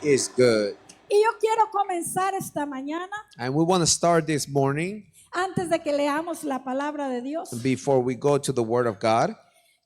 is good. Y yo quiero comenzar esta mañana, And we want to start this morning, antes de que leamos la palabra de Dios. before we go to the Word of God.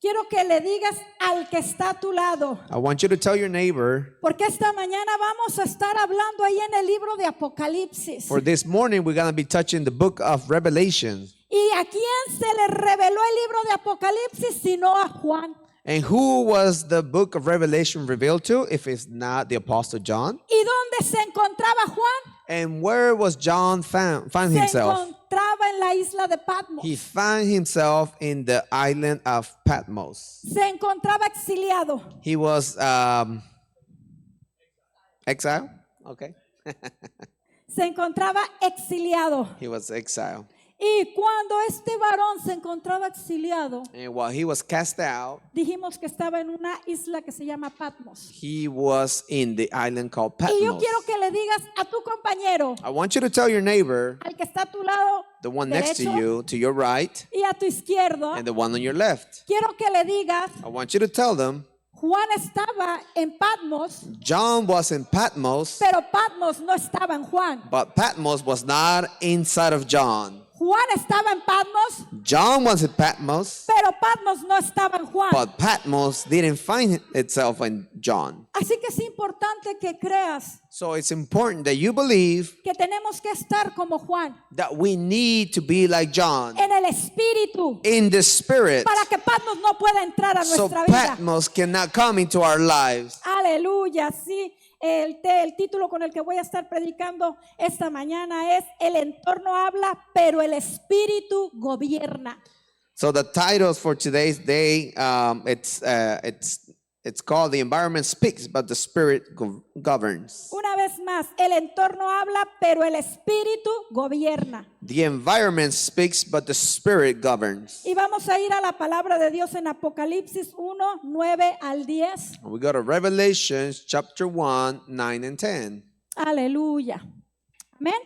Quiero que le digas al que está a tu lado, I want you to tell your neighbor, porque esta mañana vamos a estar hablando ahí en el libro de Apocalipsis. for this morning we're going to be touching the book of Revelation. ¿Y a quién se le reveló el libro de Apocalipsis sino a Juan? And who was the book of Revelation revealed to, if it's not the Apostle John? ¿Y dónde se encontraba Juan? And where was John found Se himself? encontraba en la isla de Patmos. He found himself in the island of Patmos. Se encontraba exiliado. He was exile. Okay. Se encontraba exiliado. He was exiled. Y cuando este varón se encontraba exiliado, And while he was cast out, dijimos que estaba en una isla que se llama Patmos. he was in the island called Y yo Patmos. quiero que le digas a tu compañero, I want you to tell your neighbor, al que está a tu lado the one next to derecho you, to your right, y a tu izquierdo, and the one on your left. quiero que le digas, I want you to tell them, Juan estaba en Patmos, John was in Patmos, pero Patmos no estaba en Juan. but Patmos was not inside of John. Juan estaba en Patmos, John was in Patmos, pero Patmos no estaba en Juan. but Patmos didn't find itself in John. Así que es importante que creas So it's important that you believe que tenemos que estar como Juan, that we need to be like John en el espíritu, in the spirit, para que Patmos no pueda entrar a so nuestra vida. Patmos cannot come into our lives. Aleluya, sí. El título con el que voy a estar predicando esta mañana es El entorno habla, pero el espíritu gobierna. So the titles for today's day, it's called The Environment Speaks, but the Spirit governs. Una vez más, el entorno habla, pero el espíritu gobierna. The environment speaks, but the Spirit governs. Y vamos a ir a la palabra de Dios en Apocalipsis 1, 9 al 10. We go to Revelation chapter 1, 9 and 10. Aleluya. Amén.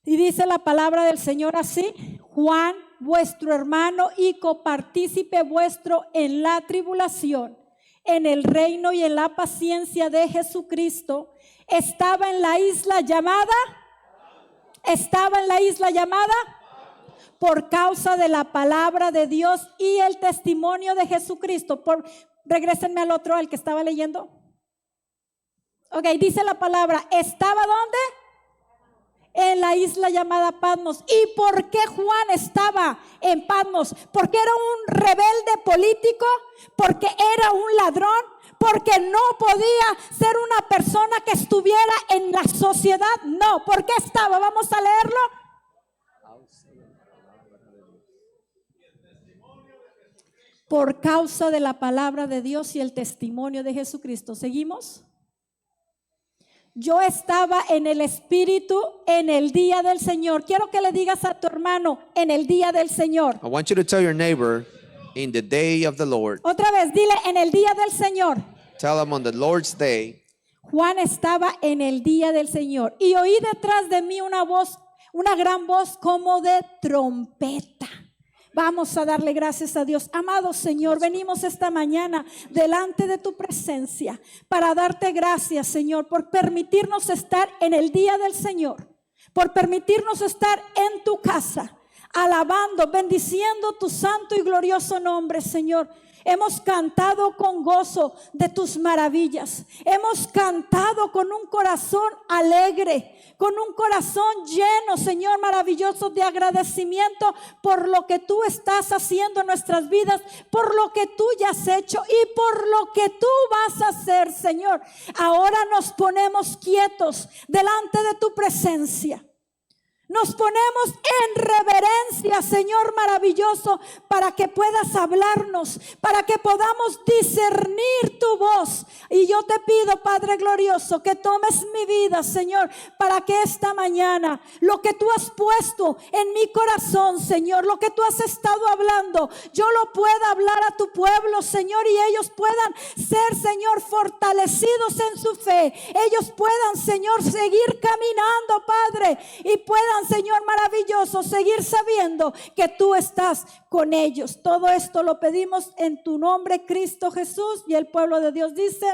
Y dice la palabra del Señor así: Juan, vuestro hermano y copartícipe vuestro en la tribulación, en el reino y en la paciencia de Jesucristo, estaba en la isla llamada por causa de la palabra de Dios y el testimonio de Jesucristo. Regrésenme al otro, al que estaba leyendo. Ok, dice la palabra, ¿estaba dónde? En la isla llamada Patmos. ¿Y por qué Juan estaba en Patmos? Porque era un rebelde político, porque era un ladrón, porque no podía ser una persona que estuviera en la sociedad. No, ¿por qué estaba? Vamos a leerlo. Por causa de la palabra de Dios y el testimonio de Jesucristo. ¿Seguimos? Yo estaba en el Espíritu en el día del Señor. Quiero que le digas a tu hermano, en el día del Señor. I want you to tell your neighbor, in the day of the Lord. Otra vez, dile, en el día del Señor. Tell them on the Lord's day. Juan estaba en el día del Señor. Y oí detrás de mí una voz, una gran voz como de trompeta. Vamos a darle gracias a Dios. Amado Señor, venimos esta mañana delante de tu presencia para darte gracias, Señor, por permitirnos estar en el día del Señor, por permitirnos estar en tu casa, alabando, bendiciendo tu santo y glorioso nombre, Señor. Hemos cantado con gozo de tus maravillas. Hemos cantado con un corazón alegre, con un corazón lleno, Señor, maravilloso de agradecimiento por lo que tú estás haciendo en nuestras vidas, por lo que tú ya has hecho y por lo que tú vas a hacer, Señor. Ahora nos ponemos quietos delante de tu presencia. Nos ponemos en reverencia, Señor maravilloso, para que puedas hablarnos, para que podamos discernir tu voz. Y yo te pido, Padre glorioso, que tomes mi vida, Señor, para que esta mañana lo que tú has puesto en mi corazón, Señor, lo que tú has estado hablando, yo lo pueda hablar a tu pueblo, Señor, y ellos puedan ser, Señor, fortalecidos en su fe. Ellos puedan, Señor, seguir caminando, Padre, y puedan, Señor maravilloso, seguir sabiendo que tú estás con ellos. Todo esto lo pedimos en tu nombre, Cristo Jesús, y el pueblo de Dios dice: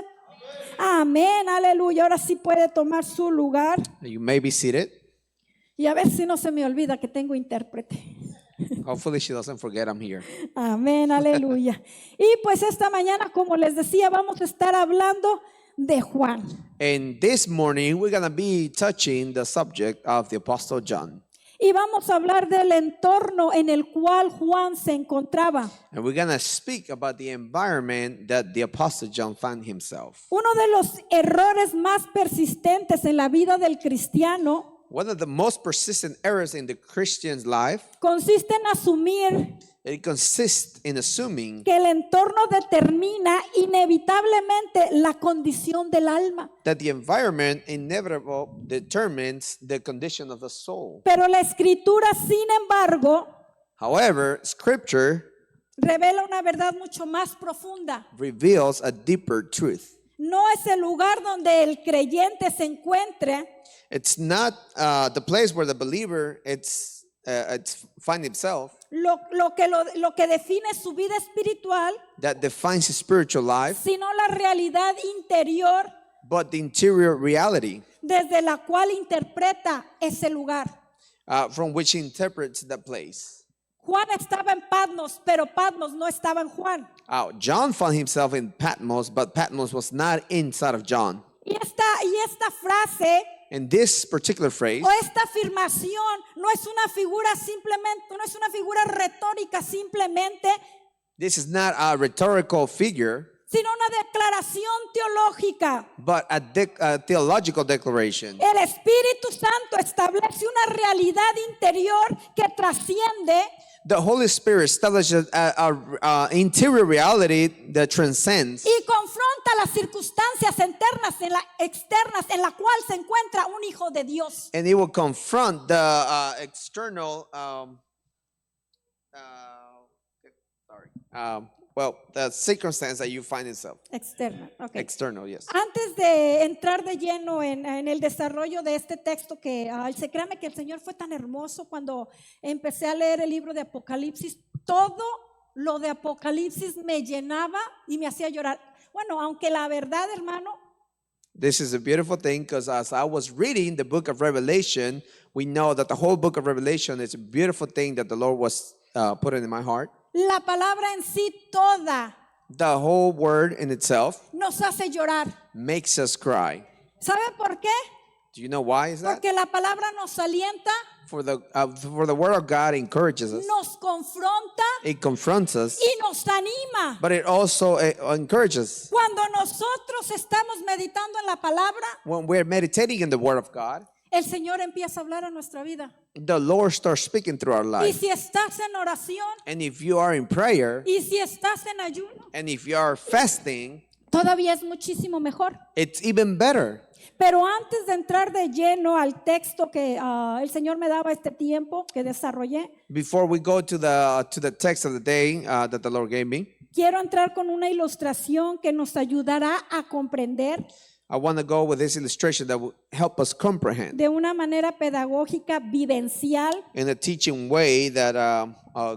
Amén, aleluya. Ahora sí puede tomar su lugar. You may be seated. Y a ver si no se me olvida que tengo intérprete. Hopefully she doesn't forget I'm here. Amén, aleluya. Y pues esta mañana, como les decía, vamos a estar hablando de Juan. And this morning, we're going to be touching the subject of the Apostle John. Y vamos a hablar del entorno en el cual Juan se encontraba. And we're going to speak about the environment that the Apostle John found himself. Uno de los errores más persistentes en la vida del cristiano One of the most persistent errors in the Christian's life, consiste en asumir it consists in assuming que el entorno determina inevitablemente la condición del alma. that the environment inevitable determines the condition of the soul. Pero la escritura, sin embargo, However, Scripture revela una verdad mucho más profunda. reveals a deeper truth. No es el lugar donde el creyente se encuentre It's not the place where the believer it's find himself lo que define su vida espiritual, that defines his spiritual life, sino la realidad interior but the interior reality desde la cual interpreta ese lugar. from which he interprets that place. Juan estaba en Patmos, pero Patmos no estaba en Juan. John found himself in Patmos, but Patmos was not inside of John. Y esta frase And this particular phrase, o esta afirmación no es una figura simplemente, no es una figura retórica simplemente, this is not a rhetorical figure, sino una declaración teológica. but a theological declaration. El Espíritu Santo establece una realidad interior que trasciende The Holy Spirit establishes a interior reality that transcends y confronta las circunstancias externas en la cual se encuentra un hijo de Dios. and it will confront the external the circumstance that you find yourself. Externa. Okay. External, yes. Antes de entrar de lleno en el desarrollo de este texto, créame que el Señor fue tan hermoso cuando empecé a leer el libro de Apocalipsis. Todo lo de Apocalipsis me llenaba y me hacía llorar. Bueno, aunque la verdad, hermano, This is a beautiful thing because as I was reading the book of Revelation, we know that the whole book of Revelation is a beautiful thing that the Lord was putting in my heart. la palabra en sí toda The whole word in itself nos hace llorar. makes us cry. ¿Sabe por qué? Do you know why is that? Porque la palabra nos alienta, For the word of God encourages us. nos confronta It confronts us, y nos anima. but it also encourages. Cuando nosotros estamos meditando en la palabra, When we're meditating in the word of God, el Señor empieza a hablar a nuestra vida. the Lord starts speaking through our Y life. si estás en oración, And if you are in prayer, y si estás en ayuno, and if you are fasting, todavía es muchísimo mejor. it's even better. Pero antes de entrar de lleno al texto que el Señor me daba este tiempo que desarrollé, Before we go to the text of the day that the Lord gave me, quiero entrar con una ilustración que nos ayudará a comprender I want to go with this illustration that will help us comprehend de una manera pedagógica, vivencial, in a teaching way that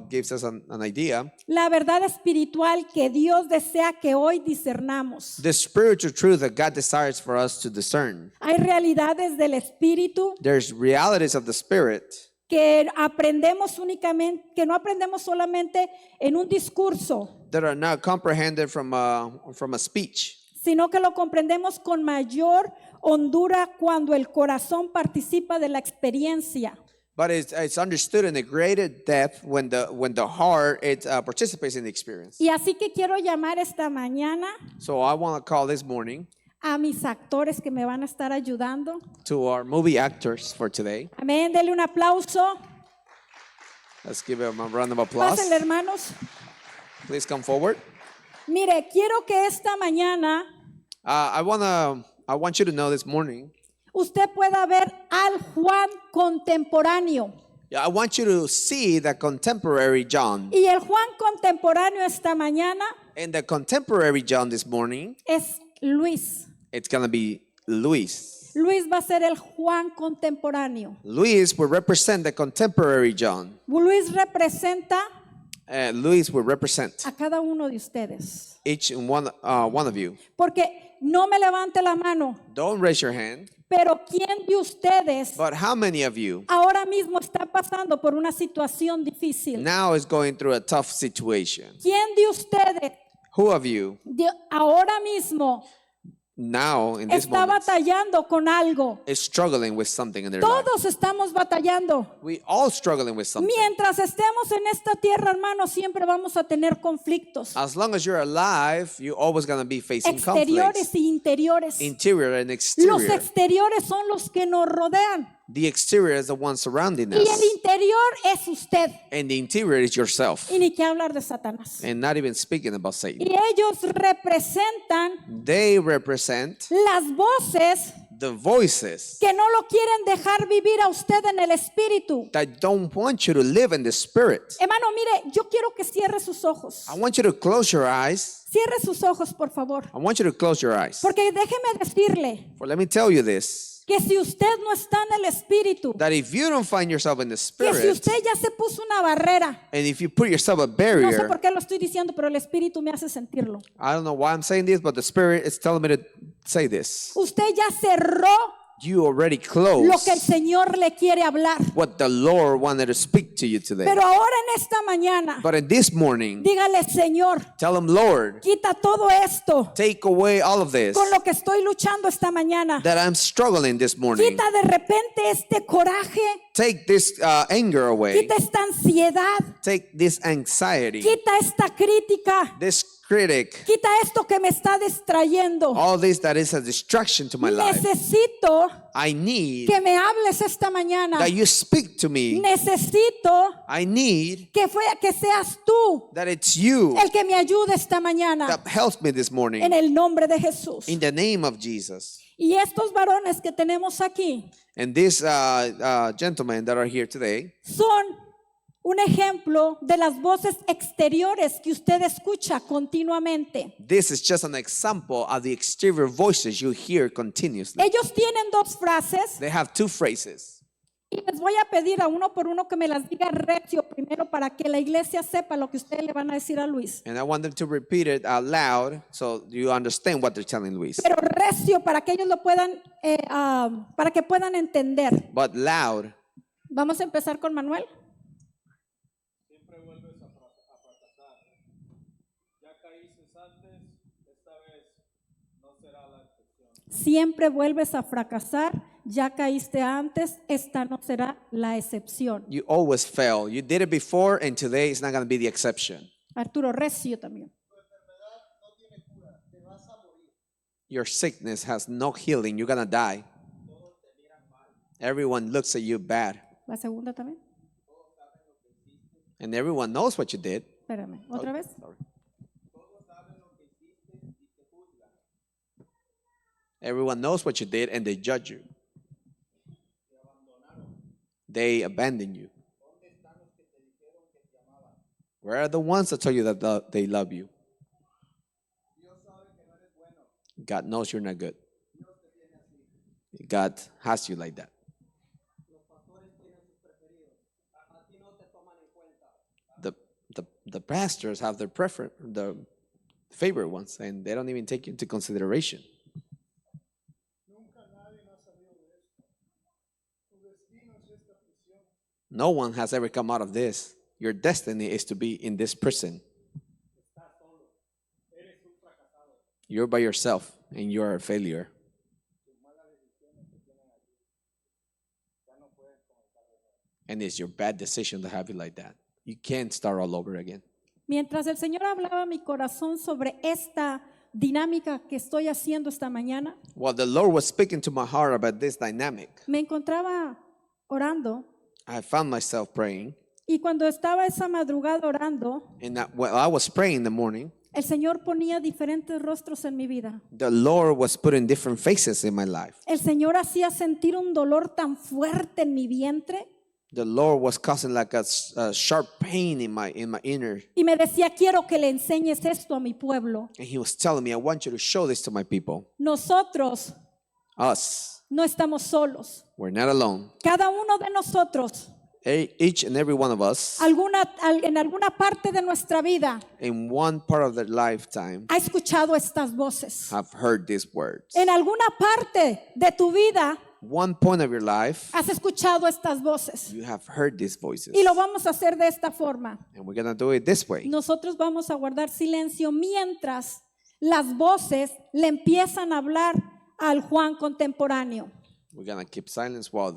gives us an idea. la verdad espiritual que Dios desea que hoy discernamos. The spiritual truth that God desires for us to discern. Hay realidades del espíritu There's realities of the Spirit que aprendemos únicamente, que no aprendemos solamente en un discurso, that are not comprehended from a speech, sino que lo comprendemos con mayor hondura cuando el corazón participa de la experiencia. but it's understood in a greater depth when the heart participates in the experience. Y así que quiero llamar esta mañana So I want to call this morning a mis actores que me van a estar ayudando. to our movie actors for today. Amén, denle un aplauso. Let's give them a round of applause. Pásenle, hermanos. Please come forward. Mire, quiero que esta mañana I want you to know this morning. usted pueda ver al Juan contemporáneo. I want you to see the contemporary John. Y el Juan contemporáneo esta mañana And the contemporary John this morning, es Luis. it's going to be Luis. Luis va a ser el Juan contemporáneo. Luis will represent the contemporary John. Luis representa Luis will represent a cada uno de ustedes. each and one of you. Porque no me levante la mano, Don't raise your hand, pero ¿quién de ustedes but how many of you ahora mismo está pasando por una situación difícil? now is going through a tough situation? ¿Quién de ustedes Who of you ahora mismo now in this está moment batallando con algo? is struggling with something in their life? Todos estamos batallando. We all struggling with something. Mientras estemos en esta tierra, hermanos, siempre vamos a tener conflictos As long as you're alive, you're always going to be facing exteriores conflicts, y interiores. interior and Los exterior. exteriores son los que nos rodean The exterior is the one surrounding y el us, interior es usted. and the interior is yourself. Y ni que hablar de Satanás. And not even speaking about Satan. Y ellos representan They represent las voces the voices que no lo quieren dejar vivir a usted en el espíritu. that don't want you to live in the spirit. Hermano, mire, yo quiero que cierre sus ojos. I want you to close your eyes. Cierre sus ojos, por favor. I want you to close your eyes. Porque déjeme decirle For let me tell you this, que si usted no está en el espíritu, that if you don't find yourself in the que si spirit, usted ya se puso una barrera, and if you put yourself a no sé barrier, por qué lo estoy diciendo, pero el espíritu me hace sentirlo. I don't know why I'm saying this, but the spirit is telling me to say this. Usted ya cerró You already lo closed que el Señor le quiere hablar. what the Lord wanted to speak to you today. Pero ahora en esta mañana, But in this morning, dígale, Señor, tell him, Lord, quita todo esto take away all of this con lo que estoy luchando esta mañana. that I'm struggling this morning. Quita de repente este coraje, Take this anger away. quita esta ansiedad, Take this anxiety, quita esta crítica, this critic, quita esto que me está distrayendo. all this that is a distraction to my life. Necesito I need que me hables esta mañana. that you speak to me. Necesito I need que seas tú that it's you el que me ayude esta mañana that helps me this en morning. el nombre de Jesús. In the name of Jesus. Y estos varones que tenemos aquí And these gentlemen that are here today son un ejemplo de las voces exteriores que usted escucha continuamente. This is just an example of the exterior voices you hear continuously. Ellos tienen dos frases They have two phrases. y les voy a pedir a uno por uno que me las diga recio primero para que la iglesia sepa lo que ustedes le van a decir a Luis. And I want them to repeat it out loud so you understand what they're telling Luis. Pero recio para que ellos lo puedan, para que puedan entender. But loud. Vamos a empezar con Manuel. Siempre vuelves a fracasar. Ya caíste antes, esta vez no será la excepción. Siempre vuelves a fracasar, ya caíste antes, esta no será la excepción. You always fail. You did it before, and today is not going to be the exception. Arturo, recio también. Your sickness has no healing. You're going to die. Everyone looks at you bad. La segunda también. And everyone knows what you did. Espérame, otra vez. Sorry. Everyone knows what you did and they judge you. They abandon you. Where are the ones that tell you that they love you? God knows you're not good. God has you like that. The pastors have the favorite ones, and they don't even take you into consideration. No one has ever come out of this. Your destiny is to be in this prison. You're by yourself, and you're a failure. And it's your bad decision to have it like that. You can't start all over again. Mientras el Señor hablaba a mi corazón sobre esta dinámica que estoy haciendo esta mañana, While the Lord was speaking to my heart about this dynamic, me encontraba orando I found myself praying. y cuando estaba esa madrugada orando, And while I was praying in the morning, el Señor ponía diferentes rostros en mi vida. the Lord was putting different faces in my life. El Señor hacía sentir un dolor tan fuerte en mi vientre The Lord was causing like a sharp pain in my inner. y me decía, quiero que le enseñes esto a mi pueblo. And He was telling me, I want you to show this to my people. Nosotros Us, no estamos solos. we're not alone. Cada uno de nosotros each and every one of us, en alguna parte de nuestra vida, in one part of their lifetime, ha escuchado estas voces. have heard these words. En alguna parte de tu vida One point of your life, has escuchado estas voces. you have heard these voices. Y lo vamos a hacer de esta forma. And we're going to do it this way. Nosotros vamos a guardar silencio mientras las voces le empiezan a hablar al Juan contemporáneo. We're going to keep silence while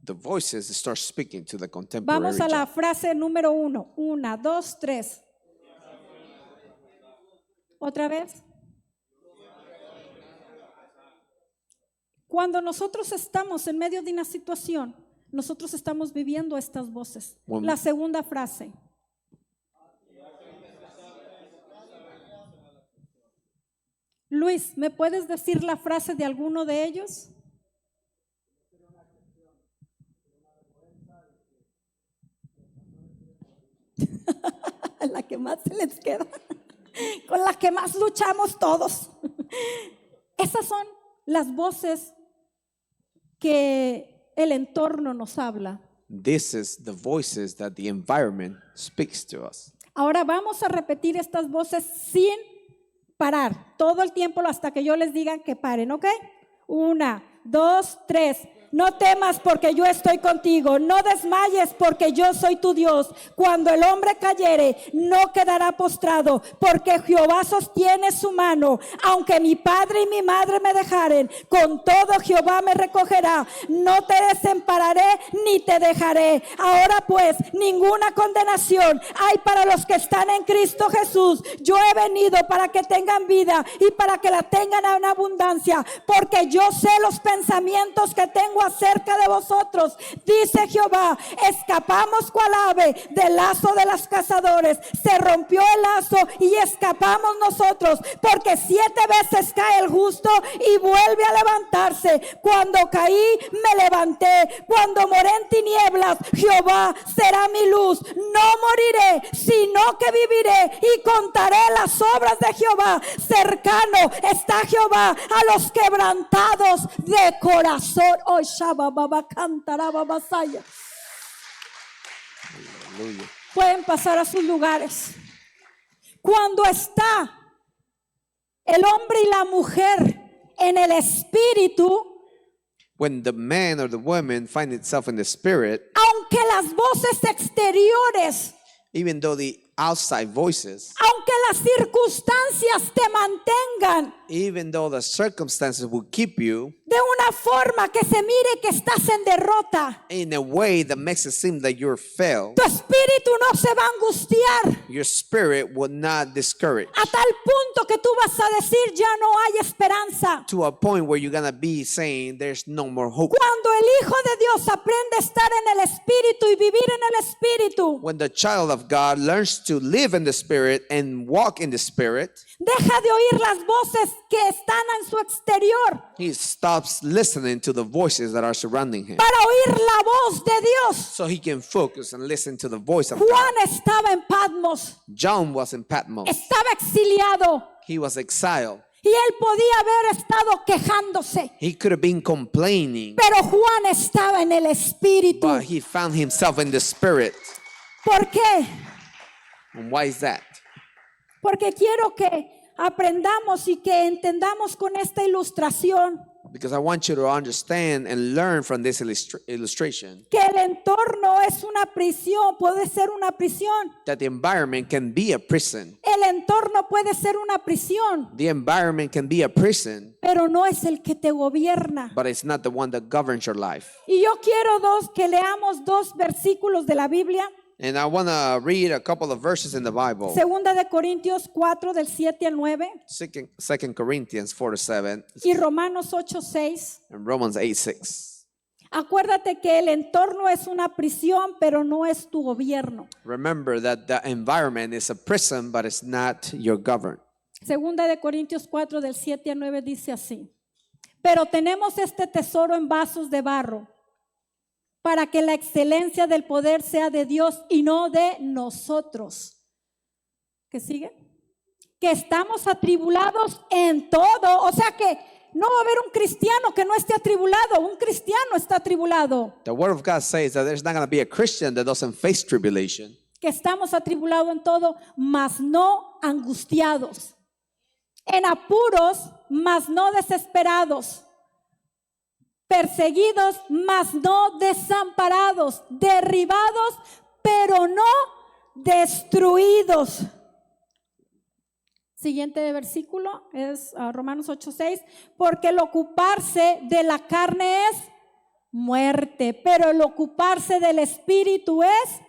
the voices start speaking to the contemporary. Vamos a la John. frase número 1. 1, 2, 3. ¿Otra vez? Cuando nosotros estamos en medio de una situación, nosotros estamos viviendo estas voces. Bueno. La segunda frase. Luis, ¿me puedes decir la frase de alguno de ellos? La que más se les queda, con la que más luchamos todos. Esas son las voces que el entorno nos habla. This is the voices that the environment speaks to us. Ahora vamos a repetir estas voces sin parar, todo el tiempo hasta que yo les diga que paren, ¿ok? 1, 2, 3. No temas porque yo estoy contigo, no desmayes porque yo soy tu Dios. Cuando el hombre cayere, no quedará postrado, porque Jehová sostiene su mano. Aunque mi padre y mi madre me dejaren, con todo Jehová me recogerá. No te desampararé ni te dejaré. Ahora pues, ninguna condenación hay para los que están en Cristo Jesús. Yo he venido para que tengan vida y para que la tengan en abundancia, porque yo sé los pensamientos que tengo acerca de vosotros, dice Jehová. Escapamos cual ave del lazo de los cazadores. Se rompió el lazo y escapamos nosotros, porque 7 veces cae el justo y vuelve a levantarse. Cuando caí me levanté, cuando moré en tinieblas, Jehová será mi luz. No moriré, sino que viviré y contaré las obras de Jehová. Cercano está Jehová a los quebrantados de corazón. Oh, Shabababa cantaraba basaya. Hallelujah. Pueden pasar a sus lugares. Cuando está el hombre y la mujer en el espíritu, When the man or the woman find itself in the spirit, aunque las voces exteriores, even though the outside voices, aunque las circunstancias te mantengan even though the circumstances will keep you de una forma que se mire que estás en derrota, in a way that makes it seem that you're failed, tu espíritu no se va a angustiar your spirit will not discourage a tal punto que tú vas a decir ya no hay esperanza. to a point where you're gonna be saying there's no more hope. Cuando el Hijo de Dios aprende a estar en el espíritu y vivir en el espíritu, When the child of God learns to live in the spirit and walk in the spirit, deja de oír las voces que están en su exterior he stops listening to the voices that are surrounding him, para oír la voz de Dios. so he can focus and listen to the voice of God. Juan estaba en Patmos, John was in Patmos. estaba exiliado He was exiled. y él podía haber estado quejándose, He could have been complaining, pero Juan estaba en el espíritu. but he found himself in the spirit. ¿Por qué? And why is that? Porque quiero que aprendamos y que entendamos con esta ilustración Because I want you to understand and learn from this illustration que el entorno es una prisión, puede ser una prisión. that the environment can be a prison. El entorno puede ser una prisión, The environment can be a prison, pero no es el que te gobierna. but it's not the one that governs your life. Y yo quiero que leamos 2 versículos de la Biblia. And I want to read a couple of verses in the Bible. Segunda de Corintios 4 del 7 al 9 2 Corinthians 4:7 y Romanos 8:6. and Romans 8:6. Acuérdate que el entorno es una prisión, pero no es tu gobierno. Remember that the environment is a prison, but it's not your govern. Segunda de Corintios 4 del 7 al 9 dice así: pero tenemos este tesoro en vasos de barro, para que la excelencia del poder sea de Dios y no de nosotros. ¿Qué sigue? Que estamos atribulados en todo. O sea que no va a haber un cristiano que no esté atribulado. Un cristiano está atribulado. The Word of God says that there's not going to be a Christian that doesn't face tribulation. Que estamos atribulados en todo, mas no angustiados. En apuros, mas no desesperados. Perseguidos, mas no desamparados. Derribados, pero no destruidos. Siguiente versículo es Romanos 8:6. Porque el ocuparse de la carne es muerte, pero el ocuparse del espíritu es.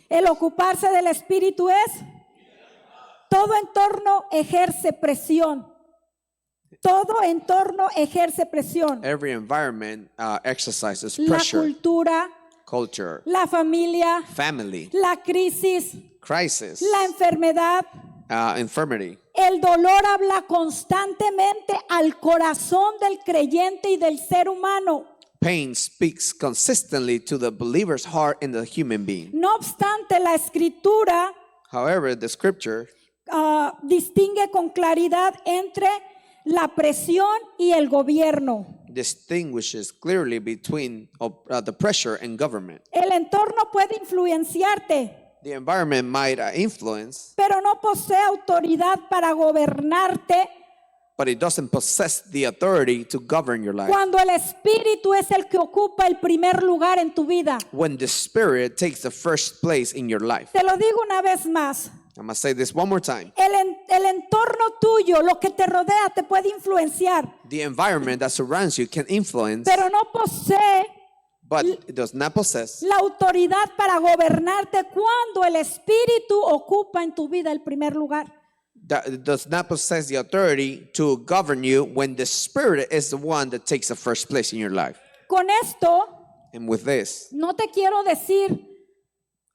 El ocuparse del espíritu es. Todo entorno ejerce presión. Todo entorno ejerce presión. Every environment exercises La pressure, cultura, culture, la familia, family, la crisis, crisis, la enfermedad. infirmity. El dolor habla constantemente al corazón del creyente y del ser humano. Pain speaks consistently to the believer's heart in the human being. No obstante, la escritura However, the scripture distingue con claridad entre la presión y el gobierno. distinguishes clearly between the pressure and government. El entorno puede influenciarte, The environment might influence, pero no posee autoridad para gobernarte but it doesn't possess the authority to govern your life. cuando el espíritu es el que ocupa el primer lugar en tu vida. When the Spirit takes the first place in your life. Te lo digo una vez más. I'm going to say this one more time. El entorno tuyo, lo que te rodea, te puede influenciar, The environment that surrounds you can influence, pero no posee but it does not possess la autoridad para gobernarte cuando el espíritu ocupa en tu vida el primer lugar. that it does not possess the authority to govern you when the Spirit is the one that takes the first place in your life. Con esto, And with this, no te quiero decir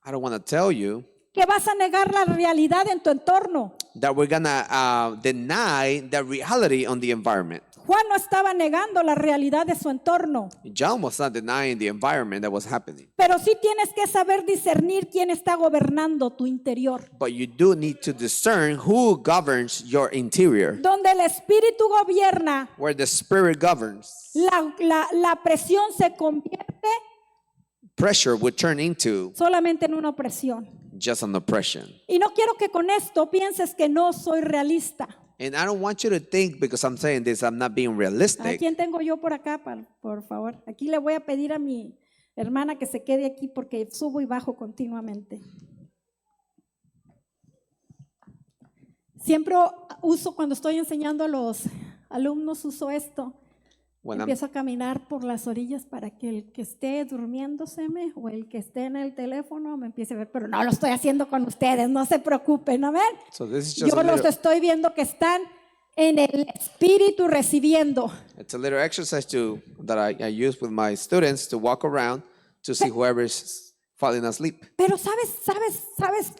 I don't want to tell you que vas a negar la realidad en tu entorno. that we're going to deny the reality on the environment. Juan no estaba negando la realidad de su entorno, John was not denying the environment that was happening. pero sí tienes que saber discernir quién está gobernando tu interior. But you do need to discern who governs your interior. Donde el espíritu gobierna, Where the Spirit governs, la presión se convierte pressure would turn into solamente en una opresión. just an oppression. Y no quiero que con esto pienses que no soy realista. And I don't want you to think because I'm saying this, I'm not being ¿A realistic. quién tengo yo por acá, por favor? Aquí le voy a pedir a mi hermana que se quede aquí porque subo y bajo continuamente. Siempre uso, cuando estoy enseñando a los alumnos, uso esto. When I'm, Empiezo a caminar por las orillas para que el que esté durmiéndoseme o el que esté en el teléfono me empiece a ver, pero no lo estoy haciendo con ustedes, no se preocupen, ¿no ven? so this is just Yo a los little, estoy viendo que están en el espíritu recibiendo. it's a little exercise that I use with my students to walk around to see whoever is falling asleep. Pero ¿sabes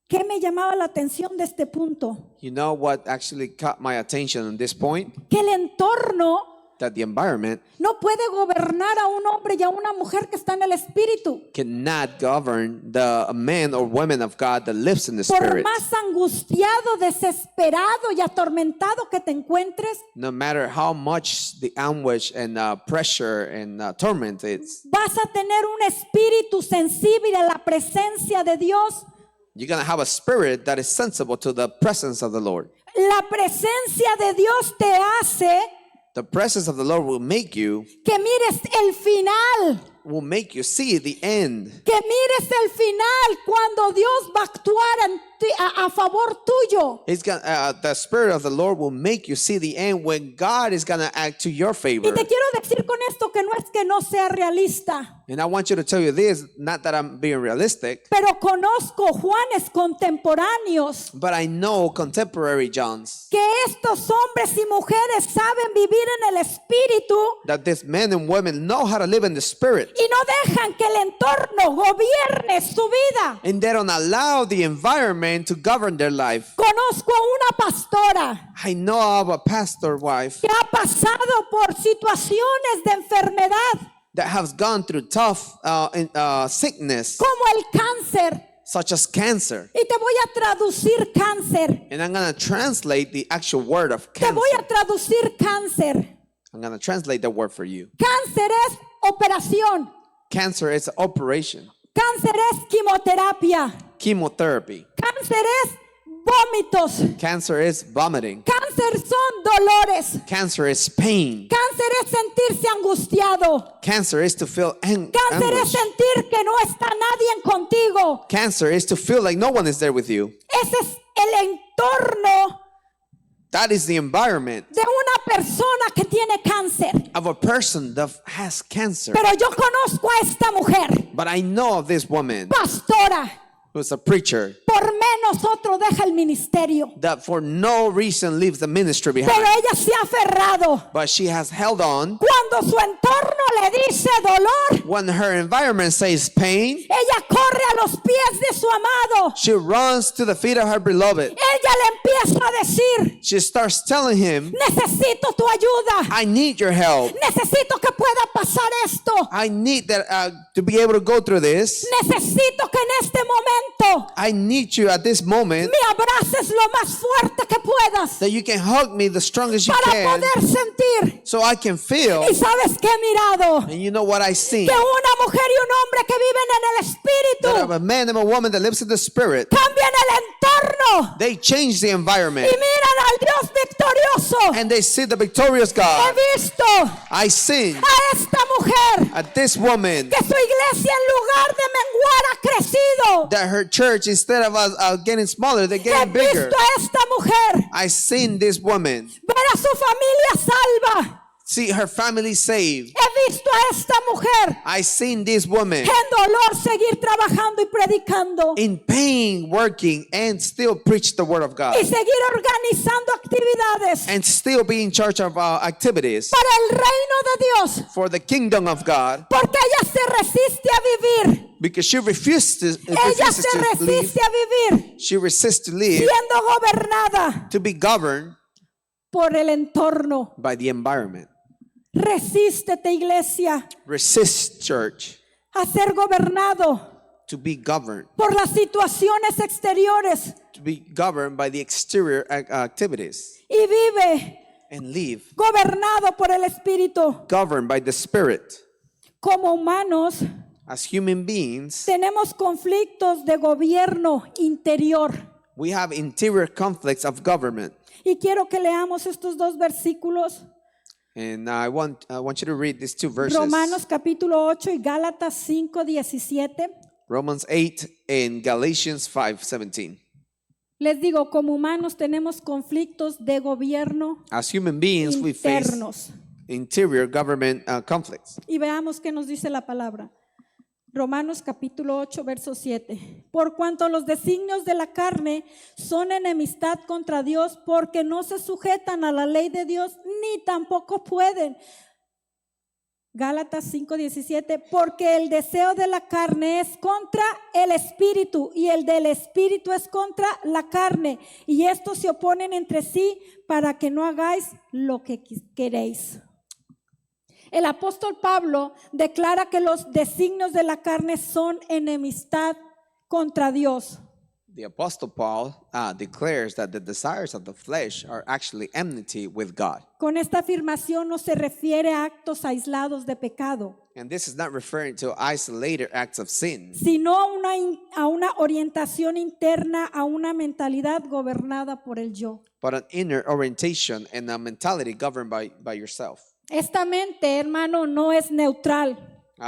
qué me llamaba la atención de este punto? You know what actually caught my attention on this point? Que el entorno That the environment no puede gobernar a un hombre y a una mujer que está en el espíritu. cannot govern the man or woman of God that lives in the Por Spirit. más angustiado, desesperado y atormentado que te encuentres, No matter how much the anguish and pressure and torment is, vas a tener un espíritu sensible a la presencia de Dios. you're going to have a spirit that is sensible to the presence of the Lord. La presencia de Dios te hace The presence of the Lord will make you el final. see the end. Que mires el final cuando Dios va a actuar a favor tuyo. The Spirit of the Lord will make you see the end when God is going to act to your favor. Y te quiero decir con esto que no es que no sea realista, And I want you to tell you this, not that I'm being realistic, pero conozco Juanes contemporáneos but I know contemporary Johns, que estos hombres y mujeres saben vivir en el espíritu that these men and women know how to live in the Spirit. y no dejan que el entorno gobierne su vida. And they don't allow the environment to govern their life. Conozco a una pastora I know of a pastor wife que ha pasado por situaciones de enfermedad that has gone through tough sickness, como el cáncer, such as cancer. Y te voy a traducir cáncer. And I'm going to translate the actual word of Te cancer. voy a traducir cáncer. I'm going to translate the word for you. Cáncer es operación. Cancer is operation, Cáncer es quimioterapia. chemotherapy. Cáncer es vómitos. Cancer is vomiting. Cáncer son dolores. Cancer is pain. Cáncer es sentirse angustiado. Cancer is to feel Cáncer es anguish. sentir que no está nadie contigo. Cancer is to feel like no one is there with you. Ese es el entorno That is the environment de una persona que tiene cáncer. of a person that has cancer. Pero yo conozco a esta mujer, But I know of this woman pastora, who's a preacher por menos otro deja el ministerio. that for no reason leaves the ministry Pero behind. ella se ha aferrado. But she has held on. Cuando su entorno le dice dolor, When her environment says pain, ella corre a los pies de su amado. she runs to the feet of her beloved. Ella le empieza a decir, She starts telling him, necesito tu ayuda. I need your help. Necesito que pueda pasar esto. I need that to be able to go through this. Necesito que en este momento I need you at this moment me abraces lo más fuerte que puedas that you can hug me the strongest you para can poder sentir. so I can feel. Y sabes que he mirado And you know what I see? que una mujer y un hombre que viven en el That espíritu a man and a woman that lives in the spirit, cambian el entorno they change the environment y miran al Dios victorioso. and they see the victorious He God. visto I see a esta mujer at this woman que su iglesia en lugar de menguar ha crecido. that her church, instead of getting smaller, they're He getting bigger. visto a esta mujer I seen this woman ver a su familia salva. see her family saved. He visto a esta mujer I seen this woman en dolor seguir trabajando y predicando in pain working and still preach the word of God y seguir organizando actividades and still be in charge of activities para el reino de Dios, for the kingdom of God, porque ella se resiste a vivir. because she refuses Ella se to leave. resiste a vivir She resists to live, siendo gobernada to be governed por el entorno. by the environment. Resístete, iglesia, Resist, church, a ser gobernado to be governed, por las situaciones exteriores to be governed by the exterior activities, y vive and live gobernado por el Espíritu. governed by the Spirit. Como humanos As human beings, tenemos conflictos de gobierno interior. we have interior conflicts of government. Y quiero que leamos estos dos versículos, And I want you to read these two verses. Romanos capítulo 8 y Gálatas 5:17. Romans 8 and Galatians 5:17. Les digo, como humanos tenemos conflictos de gobierno As human beings, we face internos. interior government conflicts. Y veamos qué nos dice la palabra. Romanos capítulo 8, verso 7. Por cuanto los designios de la carne son enemistad contra Dios, porque no se sujetan a la ley de Dios, ni tampoco pueden. Gálatas 5:17, porque el deseo de la carne es contra el espíritu y el del espíritu es contra la carne, y estos se oponen entre sí para que no hagáis lo que queréis. El apóstol Pablo declara que los designios de la carne son enemistad contra Dios. The Apostle Paul declares that the desires of the flesh are actually enmity with God. Con esta afirmación no se refiere a actos aislados de pecado, And this is not referring to isolated acts of sin, sino a una orientación interna, a una mentalidad gobernada por el yo. but an inner orientation and a mentality governed by yourself. Esta mente, hermano, no es neutral.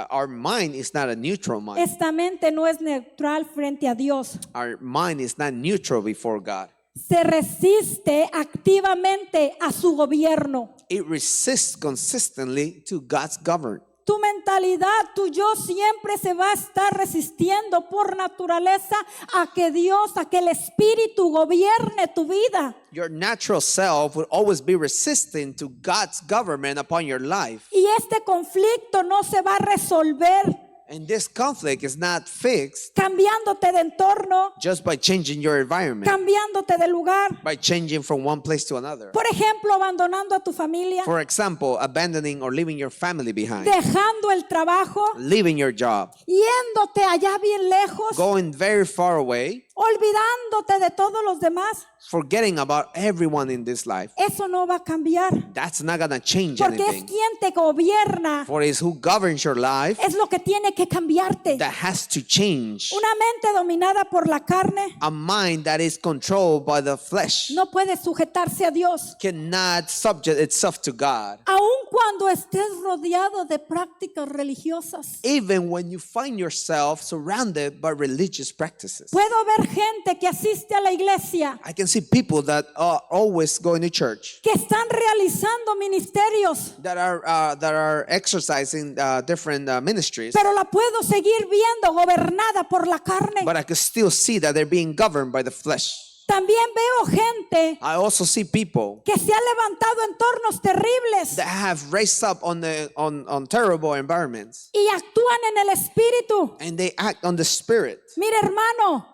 Our mind is not a neutral mind. Esta mente no es neutral frente a Dios. Our mind is not neutral before God. Se resiste activamente a su gobierno. It resists consistently to God's government. Tu mentalidad, tu yo siempre se va a estar resistiendo por naturaleza a que Dios, a que el Espíritu gobierne tu vida. Your natural self will always be resisting to God's government upon your life. Y este conflicto no se va a resolver And this conflict is not fixed cambiándote de entorno, just by changing your environment, cambiándote de lugar. by changing from one place to another. Por ejemplo, abandonando a tu familia, For example, abandoning or leaving your family behind, dejando el trabajo, leaving your job, yéndote allá bien lejos, going very far away, olvidándote de todos los demás. forgetting about everyone in this life. Eso no va a cambiar. That's not gonna change Porque es anything. quien te gobierna. For it's who governs your life Es lo que tiene que cambiarte. that has to change. Una mente dominada por la carne A mind that is controlled by the flesh no puede sujetarse a Dios. cannot subject itself to God. Aun cuando estés rodeado de prácticas religiosas. Even when you find yourself surrounded by religious practices. Puedo ver gente que asiste a la iglesia, I can see people that are always going to church, que están realizando ministerios, that are exercising different ministries, pero la puedo seguir viendo gobernada por la carne. but I can still see that they're being governed by the flesh. También veo gente I also see people que se ha levantado en entornos terribles that have raised up on terrible environments, y actúan en el espíritu. and they act on the spirit. Mire, hermano,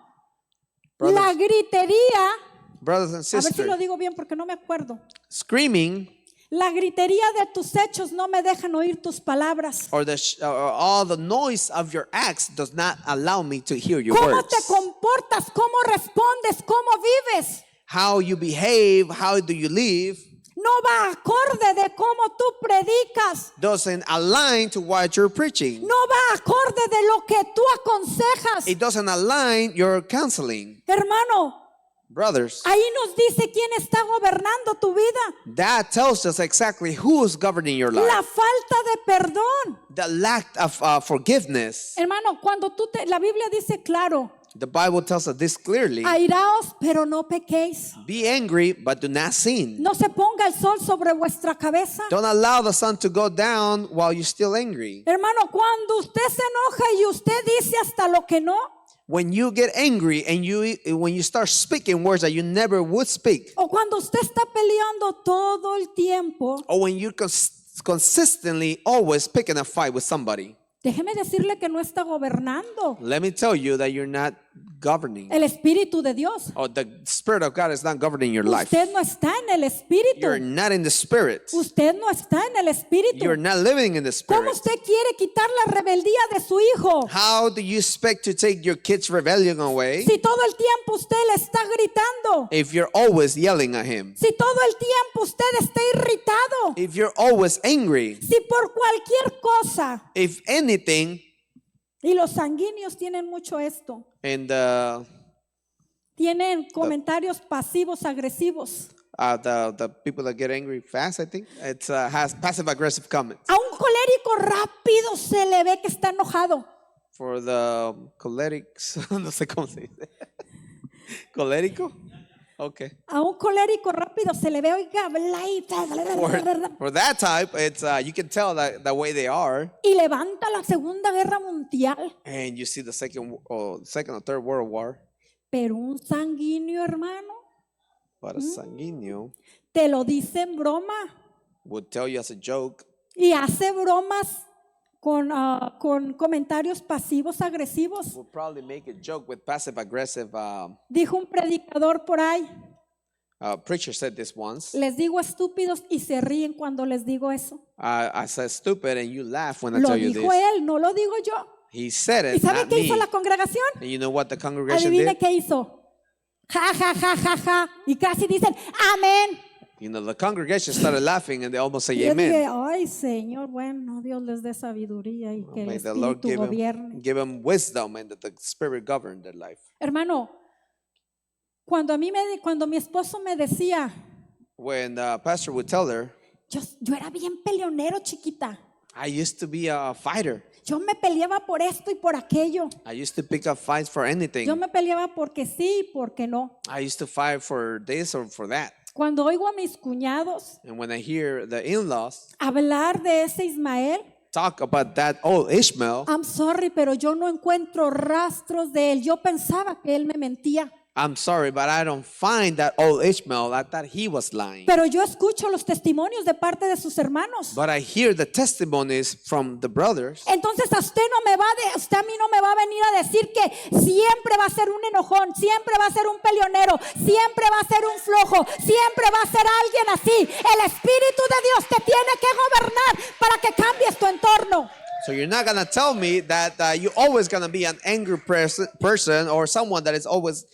Brothers. la gritería, Brothers and a ver si sisters, lo digo bien porque no me acuerdo. screaming La gritería de tus hechos no me dejan oír tus palabras. or all the noise of your acts does not allow me to hear your ¿Cómo words. te comportas? ¿Cómo respondes? ¿Cómo vives? How you behave, how do you live, No va acorde de cómo tú predicas. doesn't align to what you're preaching. No va acorde de lo que tú aconsejas. It doesn't align your counseling. Hermano, Brothers, ahí nos dice quién está gobernando tu vida. that tells us exactly who is governing your La life. falta de perdón. The lack of forgiveness. Hermano, cuando la Biblia dice claro, The Bible tells us this clearly. airaos, pero no pequéis. Be angry, but do not sin. No se ponga el sol sobre vuestra cabeza. Don't allow the sun to go down while you're still angry. Hermano, cuando usted se enoja y usted dice hasta lo que no, When you get angry and when you start speaking words that you never would speak, o cuando usted está peleando todo el tiempo, or when you consistently always picking a fight with somebody, déjeme decirle que no está gobernando let me tell you that you're not governing. el Espíritu de Dios. Or the Spirit of God is not governing your life. Usted no está en el Espíritu. You're not in the Spirit. Usted no está en el Espíritu. You're not living in the ¿Cómo Spirit. usted quiere quitar la rebeldía de su hijo? How do you expect to take your kids' rebellion away Si todo el tiempo usted le está gritando. if you're always yelling at him? Si todo el tiempo usted está irritado. If you're always angry? Si por cualquier cosa. If anything, Y los sanguíneos tienen mucho esto. and Tienen comentarios pasivos agresivos. the people that get angry fast, I think, it has passive-aggressive comments. A un colérico rápido se le ve que está enojado. For the cholerics, no sé cómo se dice. ¿Colérico? Okay. A un colérico rápido se le ve, oiga, habla y For that type, it's you can tell that the way they are, y levanta la Segunda Guerra Mundial. and you see the second or third World War. Pero un sanguíneo, hermano, But a sanguíneo te lo dice en broma would tell you as a joke y hace bromas con comentarios pasivos agresivos. would probably make a joke with passive-aggressive. Dijo un predicador por ahí, Preacher said this once. les digo estúpidos y se ríen cuando les digo eso. I said stupid, and you laugh when I Lo tell you dijo this. él, no lo digo yo. He said ¿Y it, sabe not qué me. hizo la congregación? And you know what the congregation Adivine did? qué hizo. Ja, ja, ja, ja, ja. Y casi dicen, amén. You know, the congregation started laughing, and they almost say Yo dije, amen. ay, Señor, bueno, Dios les dé sabiduría y que el May the Lord Espíritu gobierne. give them wisdom, and that the Spirit govern their life. Hermano, cuando mi esposo me decía, When the pastor would tell her, yo era bien peleonero, chiquita. I used to be a fighter. Yo me peleaba por esto y por aquello. I used to pick up fights for anything. Yo me peleaba porque sí y porque no. I used to fight for this or for that. Cuando oigo a mis cuñados And when I hear the in-laws hablar de ese Ismael, talk about that old Ishmael, I'm sorry, pero yo no encuentro rastros de él. Yo pensaba que él me mentía. I'm sorry, but I don't find that old Ishmael. I thought he was lying. Pero yo escucho los testimonios de parte de sus hermanos. But I hear the testimonies from the brothers. Entonces usted a mí no me va a venir a decir que siempre va a ser un enojón, siempre va a ser un peleonero, siempre va a ser un flojo, siempre va a ser alguien así. El Espíritu de Dios te tiene que gobernar para que cambies tu entorno. So you're not going to tell me that you're always going to be an angry person or someone that is always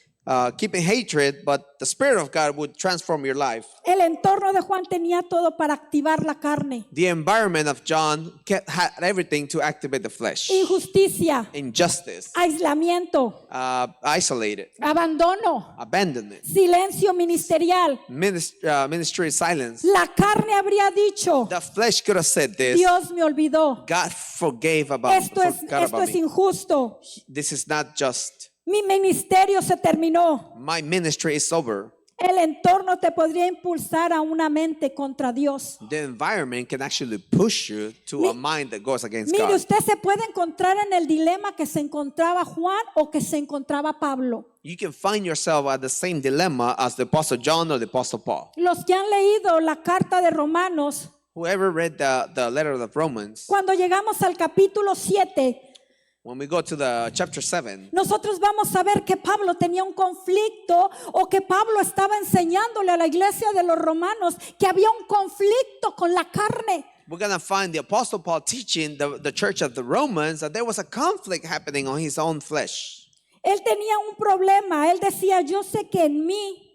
keeping hatred, but the Spirit of God would transform your life. El entorno de Juan tenía todo para activar la carne. The environment of John had everything to activate the flesh. Injusticia, Injustice, aislamiento, isolated, abandono, abandonment, silencio ministerial. ministry silence. La carne habría dicho, The flesh could have said this. Dios me olvidó. God forgot Esto es about me. injusto. This is not just. Mi ministerio se terminó. My ministry is over. El entorno te podría impulsar a una mente contra Dios. The environment can actually push you to a mind that goes against Mire, God. usted se puede encontrar en el dilema que se encontraba Juan o que se encontraba Pablo. You can find yourself at the same dilemma as the Apostle John or the Apostle Paul. Los que han leído la carta de Romanos, Whoever read the letter of the Romans, cuando llegamos al capítulo 7, when we go to the chapter 7, nosotros vamos a ver que Pablo tenía un conflicto o que Pablo estaba enseñándole a la iglesia de los romanos que había un conflicto con la carne. we're going to find the Apostle Paul teaching the church of the Romans that there was a conflict happening on his own flesh. Él tenía un problema. Él decía, yo sé que en mí,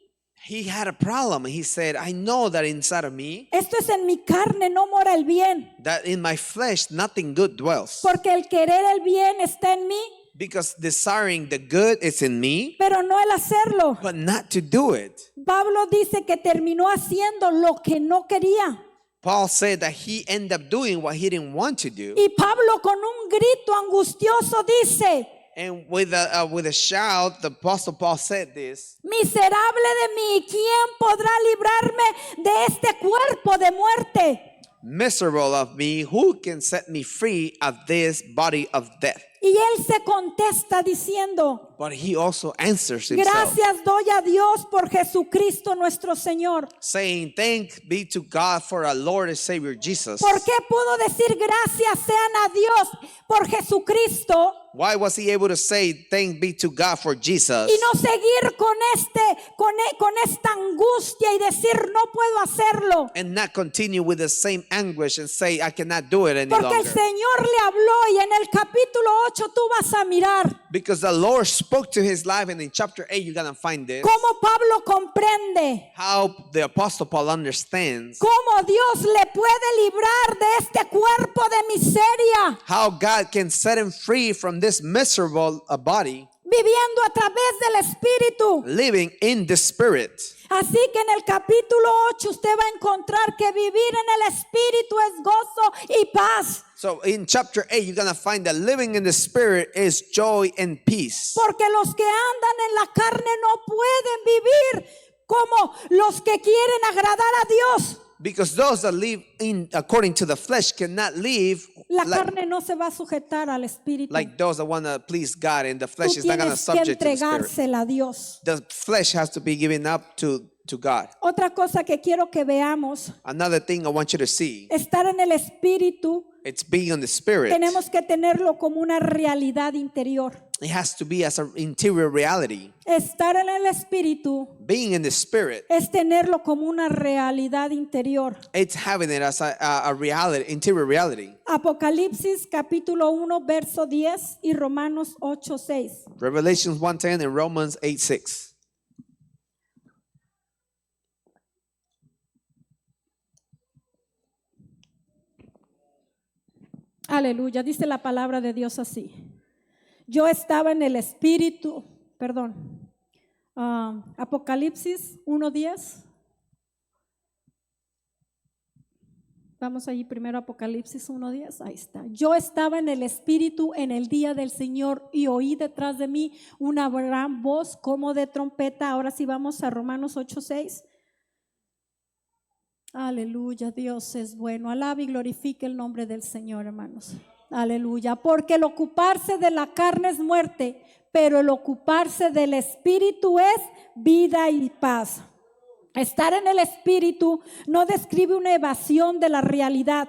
He had a problem. He said, I know that inside of me, esto es en mi carne, no mora el bien. that in my flesh nothing good dwells. Porque el querer el bien está en mí, Because desiring the good is in me, pero no el hacerlo. but not to do it. Pablo dice que terminó haciendo lo que no quería. Paul said that he ended up doing what he didn't want to do. Y Pablo con un grito angustioso dice, And with a shout, the Apostle Paul said this, miserable de mí, ¿quién podrá librarme de este cuerpo de muerte? miserable of me, who can set me free of this body of death? Y él se contesta diciendo, But he also answers himself, gracias doy a Dios por Jesucristo nuestro Señor. saying, thanks be to God for our Lord and Savior Jesus. ¿Por qué pudo decir gracias sean a Dios por Jesucristo Why was he able to say, thanks be to God for Jesus? y no seguir con esta angustia y decir no puedo hacerlo? And not continue with the same anguish and say, I cannot do it any Porque el longer. Señor le habló y en el capítulo 8 tú vas a mirar Because the Lord spoke to his life, and in chapter 8, you're going to find this. cómo Pablo comprende, How the Apostle Paul understands cómo Dios le puede librar de este cuerpo de miseria, how God can set him free from this miserable body, viviendo a través del Espíritu. living in the Spirit. Así que en el capítulo 8 usted va a encontrar que vivir en el Espíritu es gozo y paz. So in chapter 8, you're going to find that living in the Spirit is joy and peace. Porque los que andan en la carne no pueden vivir como los que quieren agradar a Dios. Because those that live in according to the flesh cannot live La like, carne no se va a sujetar al Espíritu. like those that want to please God, and the Tú flesh is not going to tienes que subject to the Spirit. entregársela a Dios. The flesh has to be given up to God. Otra cosa que quiero que veamos, Another thing I want you to see, estar en el Espíritu, it's being in the Spirit. tenemos que tenerlo como una realidad interior. It has to be as an interior reality. Estar en el Espíritu Being in the Spirit, es tenerlo como una realidad interior. it's having it as a reality, interior reality. Apocalipsis capítulo 1 verso 10 y Romanos 8, 6. Revelations 1:10 and Romans 8:6. Aleluya, dice la palabra de Dios así. Yo estaba en el Espíritu, Apocalipsis 1:10. Vamos allí primero, Apocalipsis 1:10. Ahí está. Yo estaba en el Espíritu en el día del Señor y oí detrás de mí una gran voz como de trompeta. Ahora sí vamos a Romanos 8:6. Aleluya, Dios es bueno. Alabe y glorifique el nombre del Señor, hermanos. Aleluya. Porque el ocuparse de la carne es muerte, pero el ocuparse del espíritu es vida y paz. Estar en el espíritu no describe una evasión de la realidad,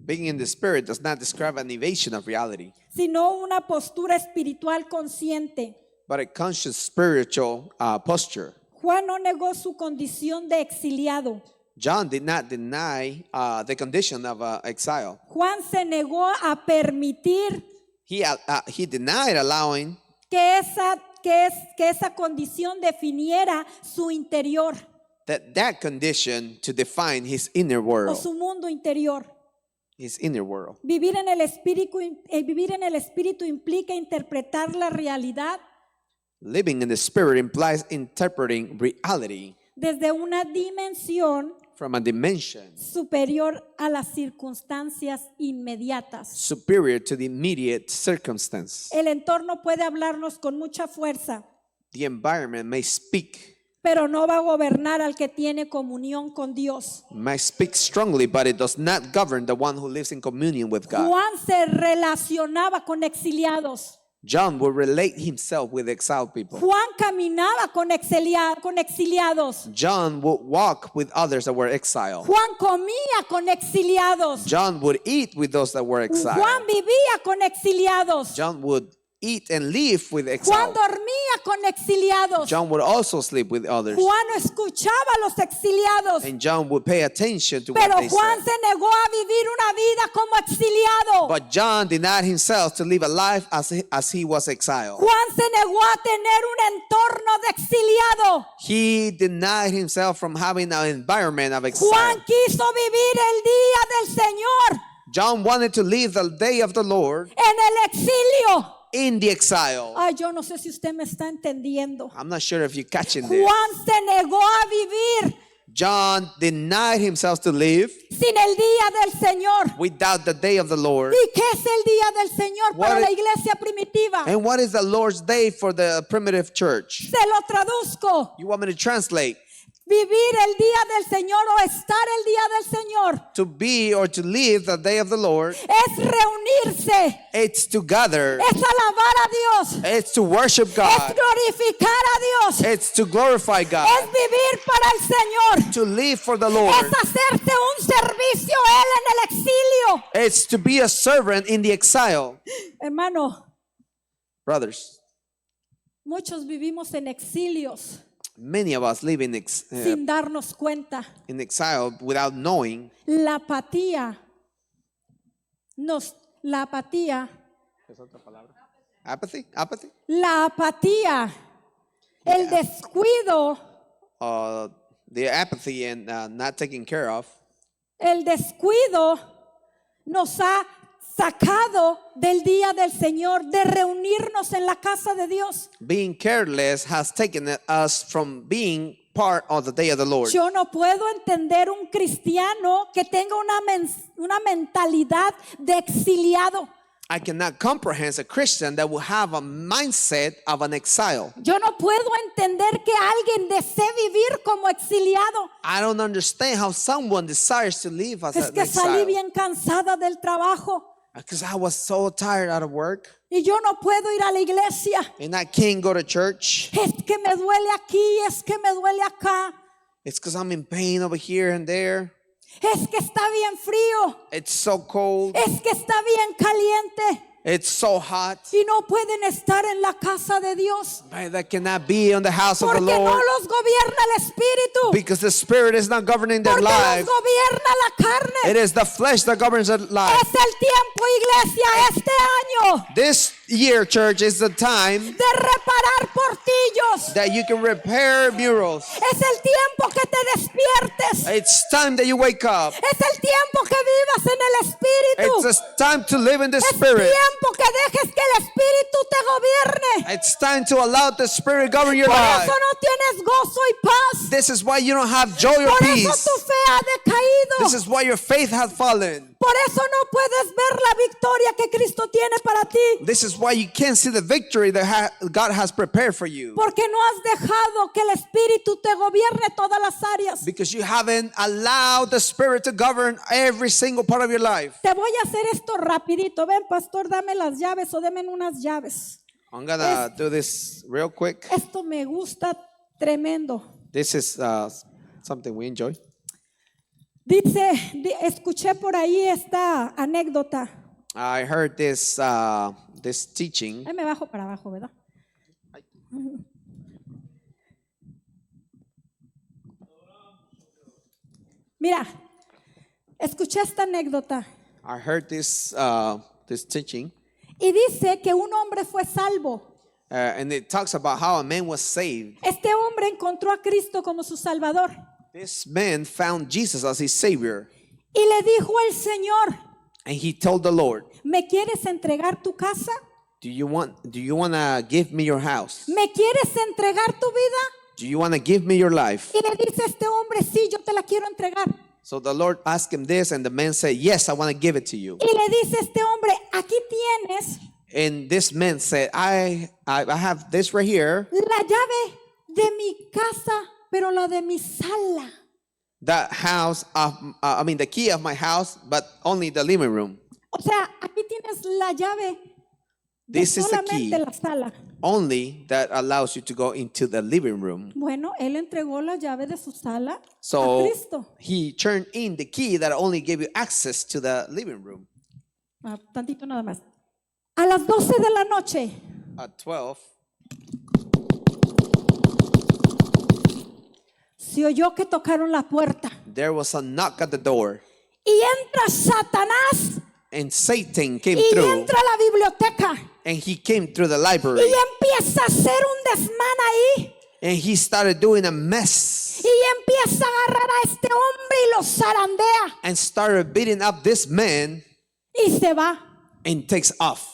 Being in the Spirit does not describe an evasion of reality, sino una postura espiritual consciente. but a conscious spiritual posture. Juan no negó su condición de exiliado. John did not deny the condition of exile. Juan se negó a permitir He denied allowing que esa condición definiera su interior that condition to define his inner o world. su mundo interior. His inner world. Vivir en el espíritu implica interpretar la realidad Living in the Spirit implies interpreting reality desde una dimensión from a dimension superior a las circunstancias inmediatas. superior to the immediate circumstance. El entorno puede hablarnos con mucha fuerza, The environment may speak pero no va a gobernar al que tiene comunión con Dios. might speak strongly, but it does not govern the one who lives in communion with God. Juan se relacionaba con exiliados. John will relate himself with exiled people. Juan caminaba con exiliados. John would walk with others that were exiled. Juan comía con exiliados. John would eat with those that were exiled. Juan vivía con exiliados. John would eat and live with Juan exiled. dormía con exiliados. John would also sleep with others. Juan no escuchaba a los exiliados. And John would pay attention to Pero what they Juan said. se negó a vivir una vida como exiliado. But John denied himself to live a life as he was exiled. Juan se negó a tener un entorno de exiliado. He denied himself from having an environment of exile. Juan quiso vivir el día del Señor John wanted to live the day of the Lord en el exilio. in the exile. Ay, yo no sé si usted me está entendiendo. I'm not sure if you're catching this. Juan se negó a vivir John denied himself to live sin el día del Señor. without the day of the Lord. ¿Y qué es el día del Señor para What la is- iglesia primitiva? And what is the Lord's day for the primitive church? Se lo traduzco. You want me to translate? Vivir el día del Señor o estar el día del Señor To be or to live the day of the Lord, es reunirse, it's to gather, es alabar a Dios, it's to worship es God, glorificar a Dios, it's to glorify es God, vivir para el Señor, to live for the Lord, es hacerse un servicio a Él en el exilio. it's to be a servant in the exile. Hermano, Brothers, muchos vivimos en exilios many of us live in sin darnos cuenta. exile without knowing. La apatía Apathy? Apathy? La apatía, el descuido, The apathy and not taking care of. el descuido nos ha sacado del día del Señor, de reunirnos en la casa de Dios. Being careless has taken us from being part of the day of the Lord. Yo no puedo entender un cristiano que tenga una mentalidad de exiliado. I cannot comprehend a Christian that will have a mindset of an exile. Yo no puedo entender que alguien desee vivir como exiliado. I don't understand how someone desires to live as Es an que salí exile. bien cansada del trabajo Because I was so tired out of work y yo no puedo ir a la iglesia. and I can't go to church. Es que me duele aquí, es que me duele acá. It's because I'm in pain over here and there. Es que está bien frío, It's so cold. es que está bien caliente It's so hot. y no pueden estar en la casa de Dios But that cannot be in the house of the porque no Lord. los gobierna el espíritu, Because the Spirit is not governing their porque los lives. gobierna la carne. It is the flesh that governs their life. Es el tiempo, iglesia, este año This year, church, is the time de reparar portillos. that you can repair murals. Es el tiempo que te despiertes. It's time that you wake up. Es el tiempo que vivas en el espíritu. It's time to live in the Es Spirit. tiempo que dejes que el espíritu te gobierne. It's time to allow the Spirit govern your Por life. eso no tienes gozo y paz. This is why you don't have joy or Por eso peace. tu fe ha decaído. This is why your faith has fallen. Por eso no puedes ver la victoria que Cristo tiene para ti. This is why you can't see the victory that God has prepared for you. Porque no has dejado que el Espíritu te gobierne todas las áreas. Because you haven't allowed the Spirit to govern every single part of your life. Te voy a hacer esto rapidito. Ven, pastor, dame las llaves o deme unas llaves. I'm gonna do this real quick. Esto me gusta tremendo. This is something we enjoy. Dice, escuché por ahí esta anécdota. I heard this this teaching. Ahí me bajo para abajo, ¿verdad? Mira, escuché esta anécdota I heard this this teaching, y dice que un hombre fue salvo. and it talks about how a man was saved. Este hombre encontró a Cristo como su Salvador This man found Jesus as his Savior, y le dijo al Señor, and he told the Lord, ¿me quieres entregar tu casa? Do you want to give me your house? ¿Me quieres entregar tu vida? Do you want to give me your life? Y le dice este hombre, sí, yo te la quiero entregar. So the Lord asked him this, and the man said, Yes, I want to give it to you. Y le dice este hombre, aquí tienes And this man said, I have this right here, la llave de mi casa, pero la de mi sala. the house of, the key of my house, but only the living room. O sea, aquí tienes la llave de This is the key. solamente la sala. Only that allows you to go into the living room. Bueno, él entregó la llave de su sala a So Cristo. he turned in the key that only gave you access to the living room. Tantito nada más. A las 12 de la noche, At 12, se oyó que tocaron la puerta. there was a knock at the door, Y entra Satanás and Satan came y through, entra a la biblioteca. and he came through the library, Y empieza a hacer un desmán ahí. and he started doing a mess, Y empieza a agarrar a este hombre y lo zarandea. and started beating up this man, Y se va. and takes off.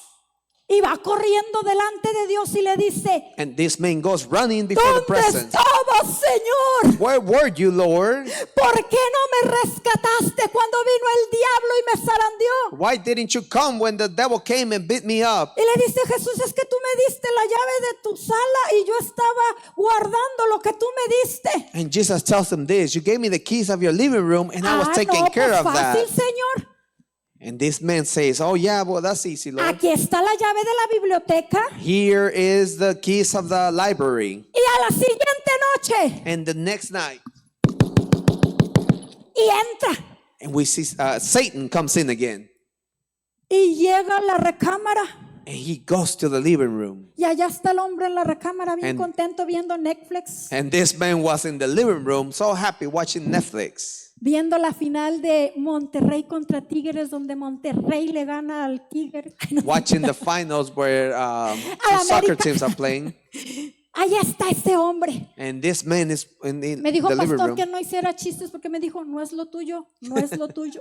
Y va corriendo delante de Dios y le dice, And this man goes running before the ¿dónde presence. estabas, Señor? Where were you, Lord? ¿Por qué no me rescataste cuando vino el diablo y me zarandeó? Why didn't you come when the devil came and beat me up? Y le dice Jesús, es que tú me diste la llave de tu sala y yo estaba guardando lo que tú me diste. And Jesus tells him this, you gave me the keys of your living room, and I was taking no, care pues of fácil, that. Señor. And this man says, oh yeah, well that's easy, Lord. Aquí está la llave de la biblioteca. Here is the keys of the library. Y a la siguiente noche, And the next night, y entra. and we see Satan comes in again. Y llega a la recámara. And he goes to the living room. Y allá está el hombre en la recámara bien And- contento viendo Netflix. And this man was in the living room so happy watching Netflix. Viendo la final de Monterrey contra Tigres, donde Monterrey le gana al Tigres. Ay, no. Watching the finals where the soccer teams are playing. Ahí está este hombre. And this man is in the Me dijo living pastor room. que no hiciera chistes porque me dijo, no es lo tuyo, no es lo tuyo.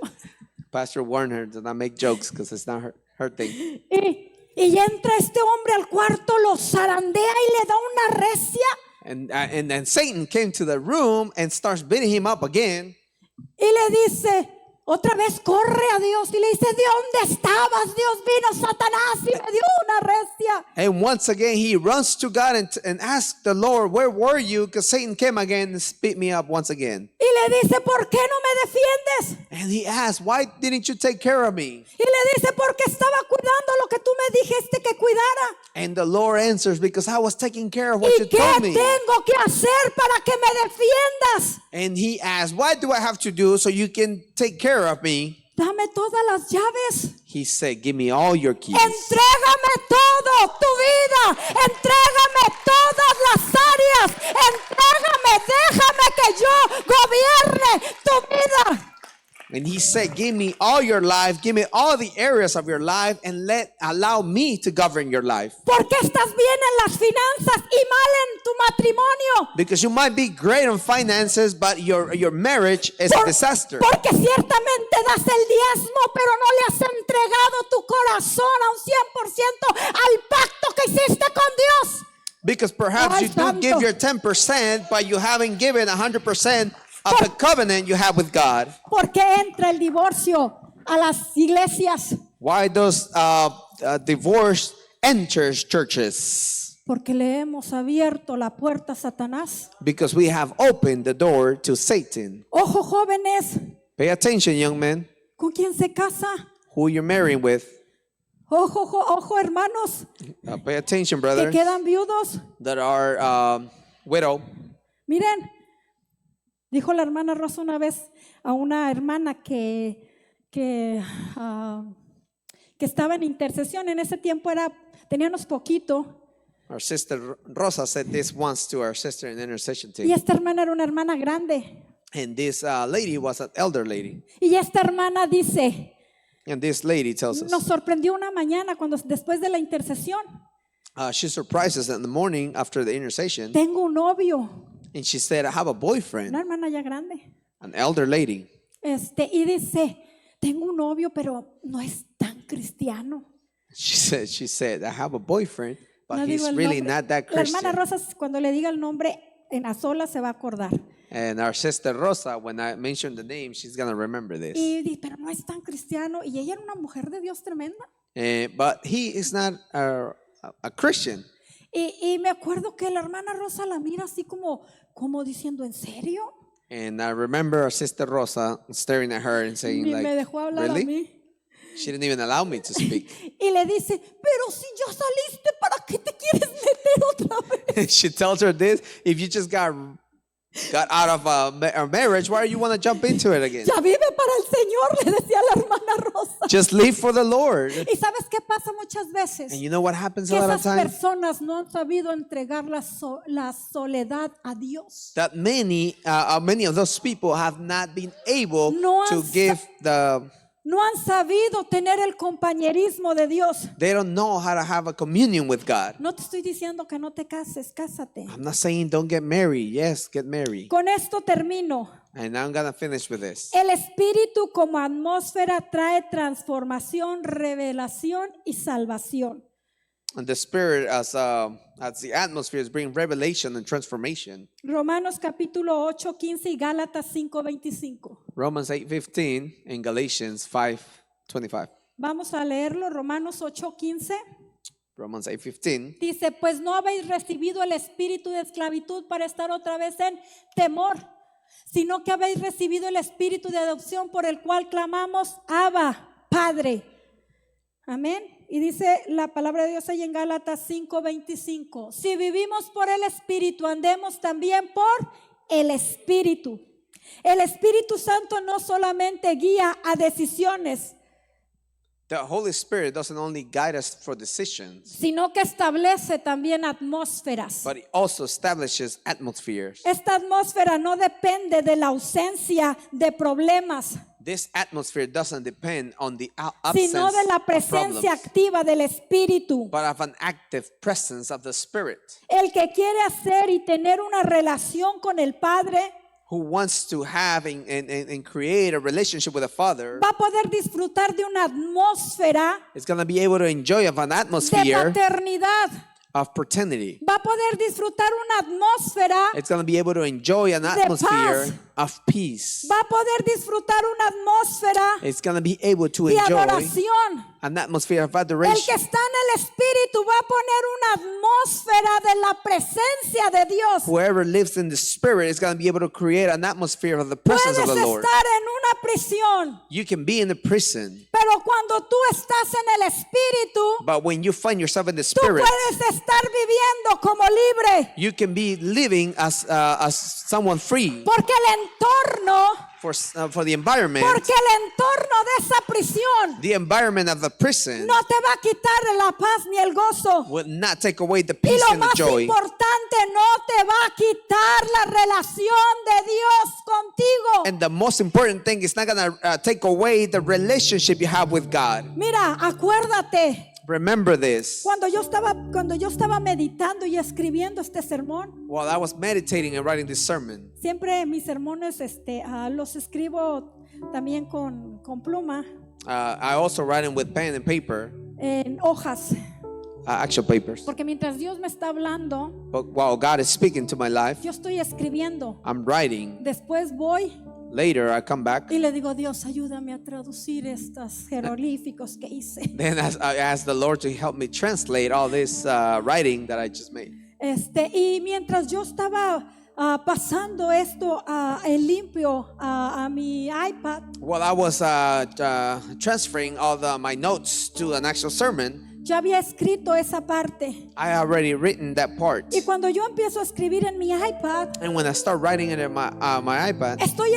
Pastor warned her to not make jokes because it's not her thing. Y entra este hombre al cuarto, lo zarandea y le da una recia. And then Satan came to the room and starts beating him up again. Y le dice, otra vez corre a Dios y le dice, ¿de dónde estabas? Dios vino Satanás y me dio una recia. And once again, he runs to God and asks the Lord, where were you? Because Satan came again and beat me up once again. Y le dice, ¿por qué no me defiendes? And he asked, why didn't you take care of me? Y le dice, porque estaba cuidando lo que tú me dijiste que cuidara. And the Lord answers, because I was taking care of what you ¿Y qué told me. tengo que hacer para que me defiendas? And he asked, what do I have to do so you can take care of me? Dame todas las llaves. He said, give me all your keys. Entrégame todo, tu vida. Entrégame todas las áreas. Entrégame, déjame que yo gobierne tu vida. And he said, give me all your life, give me all the areas of your life, and allow me to govern your life. ¿Por qué estás bien en las finanzas y mal en tu matrimonio? Because you might be great on finances, but your marriage is a disaster. Porque ciertamente das el diezmo, pero no le has entregado tu corazón a un 100% al pacto que hiciste Because perhaps Ay, you do santo. give your 10%, but you haven't given 100% of the covenant you have with God. ¿Por qué entra el divorcio a las iglesias? Why does divorce enters churches? Porque le hemos abierto la puerta a Satanás. Because we have opened the door to Satan. Ojo, jóvenes, Pay attention, young men, ¿con quién se casa? who you're marrying with. Ojo, ojo, ojo, hermanos, Pay attention, que brother, quedan viudos. that are widow. Miren, dijo la hermana Rosa una vez a una hermana que estaba en intercesión. En ese tiempo teníamos poquito. Our sister Rosa said this once to our sister in the intercession Y team. esta hermana era una hermana grande. And this lady was an elder lady. Y esta hermana dice, And this lady tells us, nos sorprendió una mañana después de la intercesión. she surprised us in the morning after the intercession. Tengo un novio, And she said, I have a boyfriend, una hermana ya grande. an elder lady. Y dice, tengo un novio, pero no es tan cristiano. She said, I have a boyfriend, but No he's digo el really nombre. not that La hermana Christian. Rosa, cuando le diga el nombre en a sola, se va a acordar. And our sister Rosa, when I mentioned the name, she's going to remember this. Y dice, pero no es tan cristiano. Y ella era una mujer de Dios tremenda. But he is not a Christian. Y me acuerdo que la hermana Rosa la mira así como diciendo, ¿en serio? And I remember our sister Rosa staring at her and saying, Ni like, me dejó hablar a really? mí. She didn't even allow me to speak. Y le dice, pero si ya saliste, ¿para qué te quieres meter otra vez? She tells her this, if you just got out of a marriage, why do you want to jump into it again? Ya vive para el Señor, le decía la hermana Rosa. Just live for the Lord. ¿Y sabes qué pasa muchas veces? And you know what happens Que a lot of esas times? personas no han sabido entregar la soledad a Dios. That many of those people have not been able No to han give No han sabido tener el compañerismo de Dios. they don't know how to have a communion with God. No te estoy diciendo que no te cases, cásate. I'm not saying don't get married. Yes, get married. Con esto termino. And I'm going to finish with this. El espíritu como atmósfera trae transformación, revelación y salvación. And the Spirit as the atmosphere is bringing revelation and transformation. Romanos capítulo 8, 15 y Gálatas 5, 25. Romans 8:15 and Galatians 5:25. Vamos a leerlo, Romanos 8, 15. Romans 8:15. Dice, pues no habéis recibido el espíritu de esclavitud para estar otra vez en temor, sino que habéis recibido el espíritu de adopción por el cual clamamos, Abba, Padre. Amén. Y dice la palabra de Dios ahí en Gálatas 5:25. Si vivimos por el Espíritu, andemos también por el Espíritu. El Espíritu Santo no solamente guía a decisiones, The Holy Spirit doesn't only guide us for decisions, sino que establece también atmósferas. but it also establishes atmospheres. Esta atmósfera no depende de la ausencia de problemas, This atmosphere doesn't depend on the absence sino de la of presencia problems, activa del Espíritu. but of an active presence of the Spirit, El que quiere hacer y tener una relación con el Padre who wants to have and create a relationship with the Father. va a poder disfrutar de una atmósfera Is going to be able to enjoy of an de atmosphere paternidad. of paternity. Va a poder disfrutar una atmósfera, It's going to be able to enjoy an atmosphere paz. of peace. va a poder disfrutar una atmósfera It's going to be able to de enjoy adoración. an atmosphere of El que adoration. está en el Espíritu va a poner una atmósfera de la presencia de Dios. Whoever lives in the Spirit is going to be able to create an atmosphere of the presence Puedes of the Lord. estar en una prisión, You can be in the prison, pero cuando tú estás en el Espíritu, but when you find yourself in the tú Spirit, puedes estar viviendo como libre, you can be living as someone free porque el entorno, for the environment. porque el entorno de esa prisión The environment of the prison no te va a quitar la paz ni el gozo. will not take away the Y peace lo and the más joy. importante, no te va a quitar la relación de Dios contigo. And the most important thing is not going to take away the relationship you have with God. Mira, acuérdate, Remember this. cuando yo estaba meditando y escribiendo este sermón, While I was meditating and writing this sermon, siempre mis sermones los escribo también con pluma, I also write them with pen and paper, en hojas. actual papers. Porque mientras Dios me está hablando, But while God is speaking to my life, yo estoy escribiendo. I'm writing. Después voy Later, I come back. y le digo, Dios, ayúdame a traducir estos jeroglíficos que hice. Then I ask the Lord to help me translate all this writing that I just made. Y mientras yo estaba pasando esto en limpio a mi iPad, While I was transferring all my notes to an actual sermon, ya había escrito esa parte. I already written that part. Y cuando yo empiezo a escribir en mi iPad, And when I start writing it in my iPad, estoy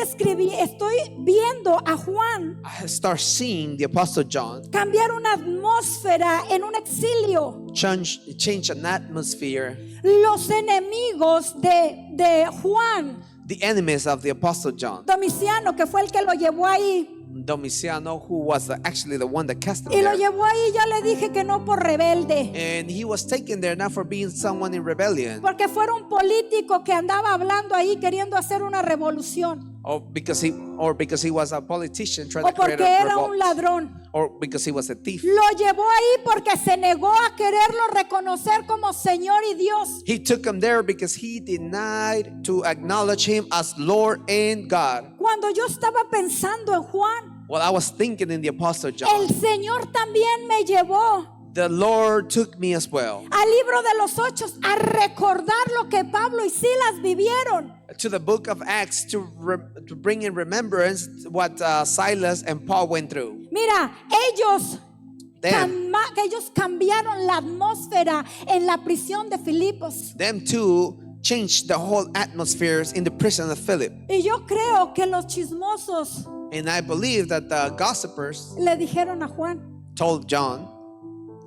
viendo a Juan I start seeing the Apostle John cambiar una atmósfera en un exilio. change an atmosphere. Los enemigos de Juan, The enemies of the Apostle John, Domiciano, que fue el que lo llevó ahí, Domiciano, who was actually the one that cast him y lo there. llevó ahí, ya le dije que no por rebelde, And he was taken there not for being someone in rebellion, porque fuera un político que andaba hablando ahí queriendo hacer una revolución, or because he was a politician trying o to create porque a era un revolt, ladrón. or because he was a thief. Lo llevó ahí porque se negó a quererlo reconocer como Señor y Dios. He took him there because he denied to acknowledge him as Lord and God. Cuando yo estaba pensando en Juan, Well, I was thinking in the Apostle el John. Señor también me llevó The Lord took me as well al libro de los Hechos a recordar lo que Pablo y Silas vivieron. to the book of Acts to bring in remembrance what Silas and Paul went through. Mira, ellos cambiaron la atmósfera en la prisión de Filipos. Them too changed the whole atmospheres in the prison of Philip. Y yo creo que los chismosos And I believe that the gossipers le dijeron a Juan, told John,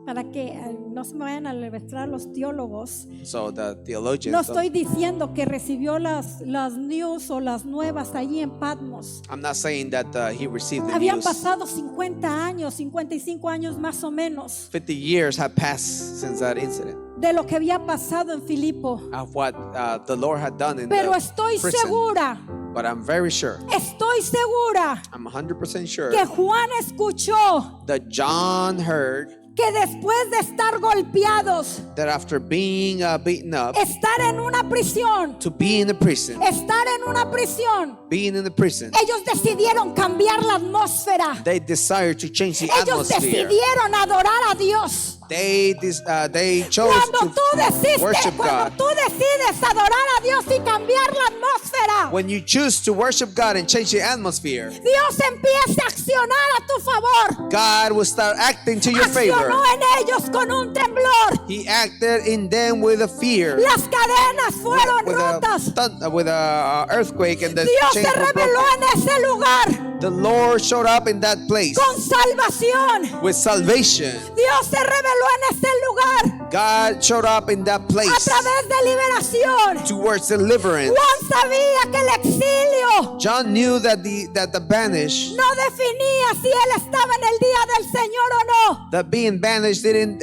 para que no se me vayan a levestrar los teólogos, so the no theologians, estoy diciendo que recibió las news o las nuevas allí en Patmos. I'm not saying that he received the Habían news. pasado 50 años, 55 años más o menos 50 years have passed since that incident de lo que había pasado en Filipo. of what the Lord had done in Pero the estoy prison. segura, But I'm very sure, estoy segura I'm 100% sure que Juan escuchó that John heard que después de estar golpeados, that after being beaten up, estar en una prisión, to be in the prison, estar en una prisión, being in the prison, ellos decidieron cambiar la atmósfera. they desired to change the Ellos atmosphere. decidieron adorar a Dios. They chose Cuando to worship cuando God. tú decides adorar a Dios y cambiar la atmósfera, When you choose to worship God and change the atmosphere, Dios empieza a accionar a tu favor. God will start acting to your favor. Accionó en ellos con un temblor. He acted in them with a fear, Las cadenas fueron with rotas. with a earthquake, and the Dios chains se were reveló broken. en ese lugar The Lord showed up in that place con salvación. with salvation. Dios se reveló en ese lugar God showed up in that a place través de liberación. towards deliverance. Juan sabía que el exilio John knew that the banished, no definía si él estaba en el día del Señor o no. that being banished didn't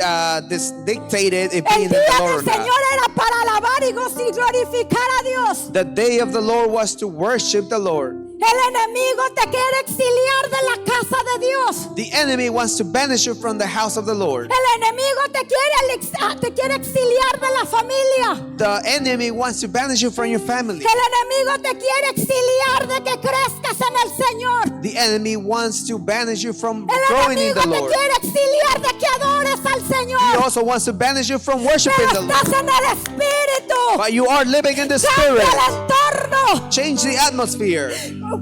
dictated if El being in the día Lord del or not. Señor era para alabar y glorificar a Dios. The day of the Lord was to worship the Lord. El enemigo te quiere exiliar de la casa de Dios. The enemy wants to banish you from the house of the Lord. El enemigo te quiere exiliar de la familia. The enemy wants to banish you from your family. El enemigo te quiere exiliar de que crezcas en el Señor. The enemy wants to banish you from El growing in enemigo the te Lord. quiere exiliar de que adores al He Señor. also wants to banish you from worshiping Pero the Lord. estás en el Espíritu. But you are living in the Cambia Spirit. el entorno. Change the atmosphere.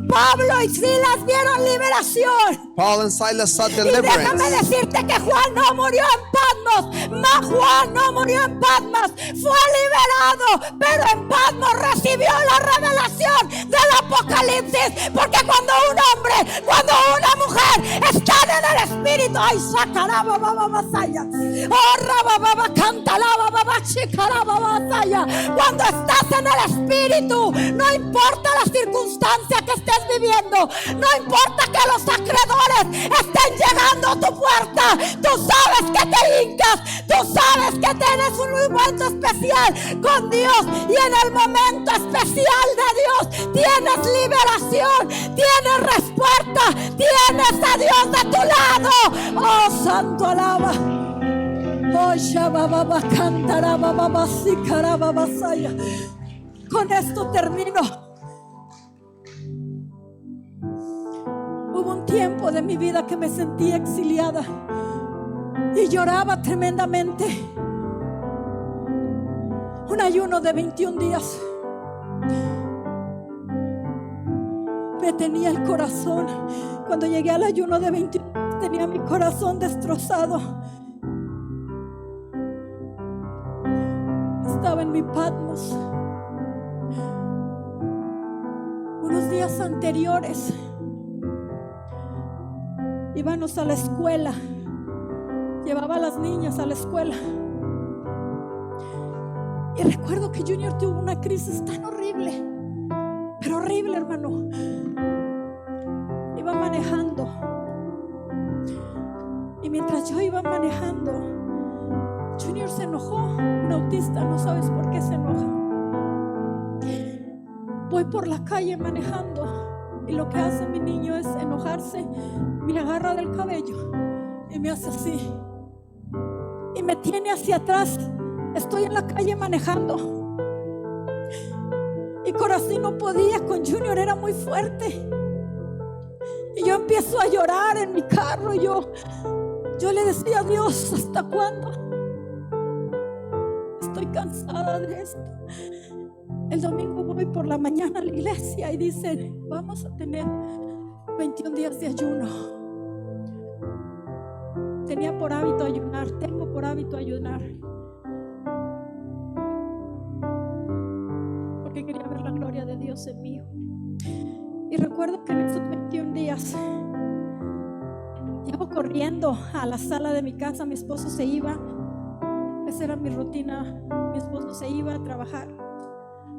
Pablo y Silas vieron liberación. Paul and Silas sought Y déjame deliverance. decirte que Juan no murió en Patmos. Juan no murió en Patmos. Fue liberado, pero en Patmos recibió la revelación del Apocalipsis. Porque cuando un hombre, cuando una mujer están en el Espíritu, ay, sacaraba, baba, basaya. Oh, rababa, cantalaba, baba, chicaraba, basaya. Cuando estás en el Espíritu, no importa la circunstancia que estés viviendo, no importa que los acreedores estén llegando a tu puerta, tú sabes que te hincas, tú sabes que tienes un momento especial con Dios, y en el momento especial de Dios tienes liberación, tienes respuesta, tienes a Dios de tu lado. Oh, santo alaba. Oh, Shabababa, Cantarababa, Sicarababa, Saya. Con esto termino. Hubo un tiempo de mi vida que me sentí exiliada y lloraba tremendamente. Un ayuno de 21 días. Me tenía el corazón. Cuando llegué al ayuno de 21 días, tenía mi corazón destrozado. Estaba en mi Patmos. Unos días anteriores íbamos a la escuela. Llevaba a las niñas a la escuela. Y recuerdo que Junior tuvo una crisis tan horrible, pero horrible, hermano. Iba manejando. Y mientras yo iba manejando, Junior se enojó. Un autista, no sabes por qué se enoja. Voy por la calle manejando y lo que hace mi niño es enojarse. Me agarra del cabello y me hace así y me tiene hacia atrás. Estoy en la calle manejando y Corazín no podía con Junior, era muy fuerte. Y yo empiezo a llorar en mi carro. Yo le decía a Dios, ¿hasta cuándo? Estoy cansada de esto. El domingo voy por la mañana a la iglesia y dicen, vamos a tener 21 días de ayuno. Tenía por hábito ayunar, tengo por hábito ayunar, porque quería ver la gloria de Dios en mí. Y recuerdo que en esos 21 días llevo corriendo a la sala de mi casa. Mi esposo se iba, esa era mi rutina. Mi esposo se iba a trabajar.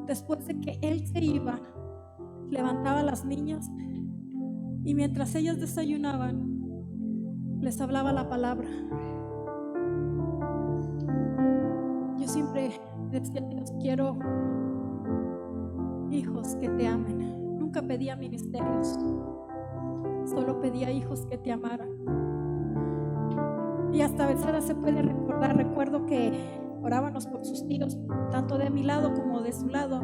Después de que él se iba, levantaba a las niñas y mientras ellas desayunaban, les hablaba la palabra. Yo siempre decía a Dios, quiero hijos que te amen. Nunca pedía ministerios, solo pedía hijos que te amaran. Y hasta a veces se puede recordar. Recuerdo que orábamos por sus tíos, tanto de mi lado como de su lado.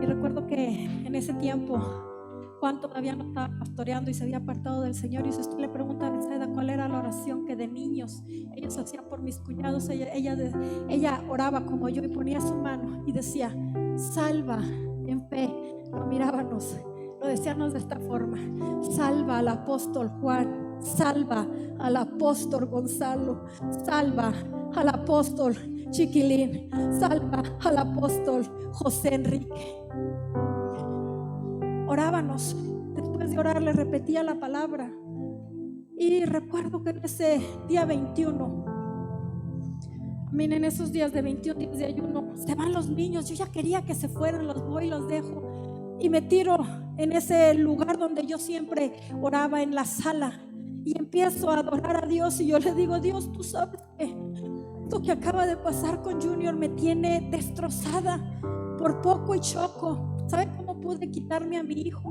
Y recuerdo que en ese tiempo Juan todavía no estaba pastoreando y se había apartado del Señor. Y si usted le pregunta a Betsaida cuál era la oración que de niños ellos hacían por mis cuñados, ella oraba como yo y ponía su mano y decía, salva en fe. Lo mirábamos, lo decíamos de esta forma: salva al apóstol Juan, salva al apóstol Gonzalo, salva al apóstol Chiquilín, salva al apóstol José Enrique. Orábamos. Después de orar le repetía la palabra. Y recuerdo que en ese día 21, miren, esos días de 21 días de ayuno, se van los niños. Yo ya quería que se fueran, los voy y los dejo y me tiro en ese lugar donde yo siempre oraba, en la sala, y empiezo a adorar a Dios. Y yo le digo, Dios, tú sabes que esto que acaba de pasar con Junior me tiene destrozada. Por poco y choco. ¿Sabe cómo pude quitarme a mi hijo?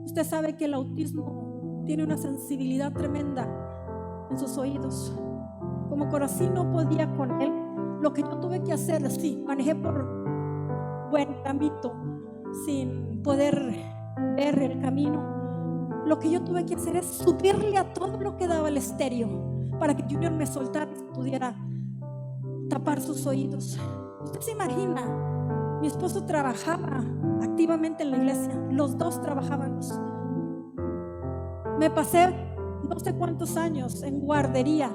Usted sabe que el autismo tiene una sensibilidad tremenda en sus oídos. Como Corazín no podía con él, lo que yo tuve que hacer, sí, manejé por buen camino sin poder ver el camino. Lo que yo tuve que hacer es subirle a todo lo que daba el estéreo para que Junior me soltara y pudiera tapar sus oídos. Usted se imagina, mi esposo trabajaba activamente en la iglesia, los dos trabajábamos. Me pasé no sé cuántos años en guardería.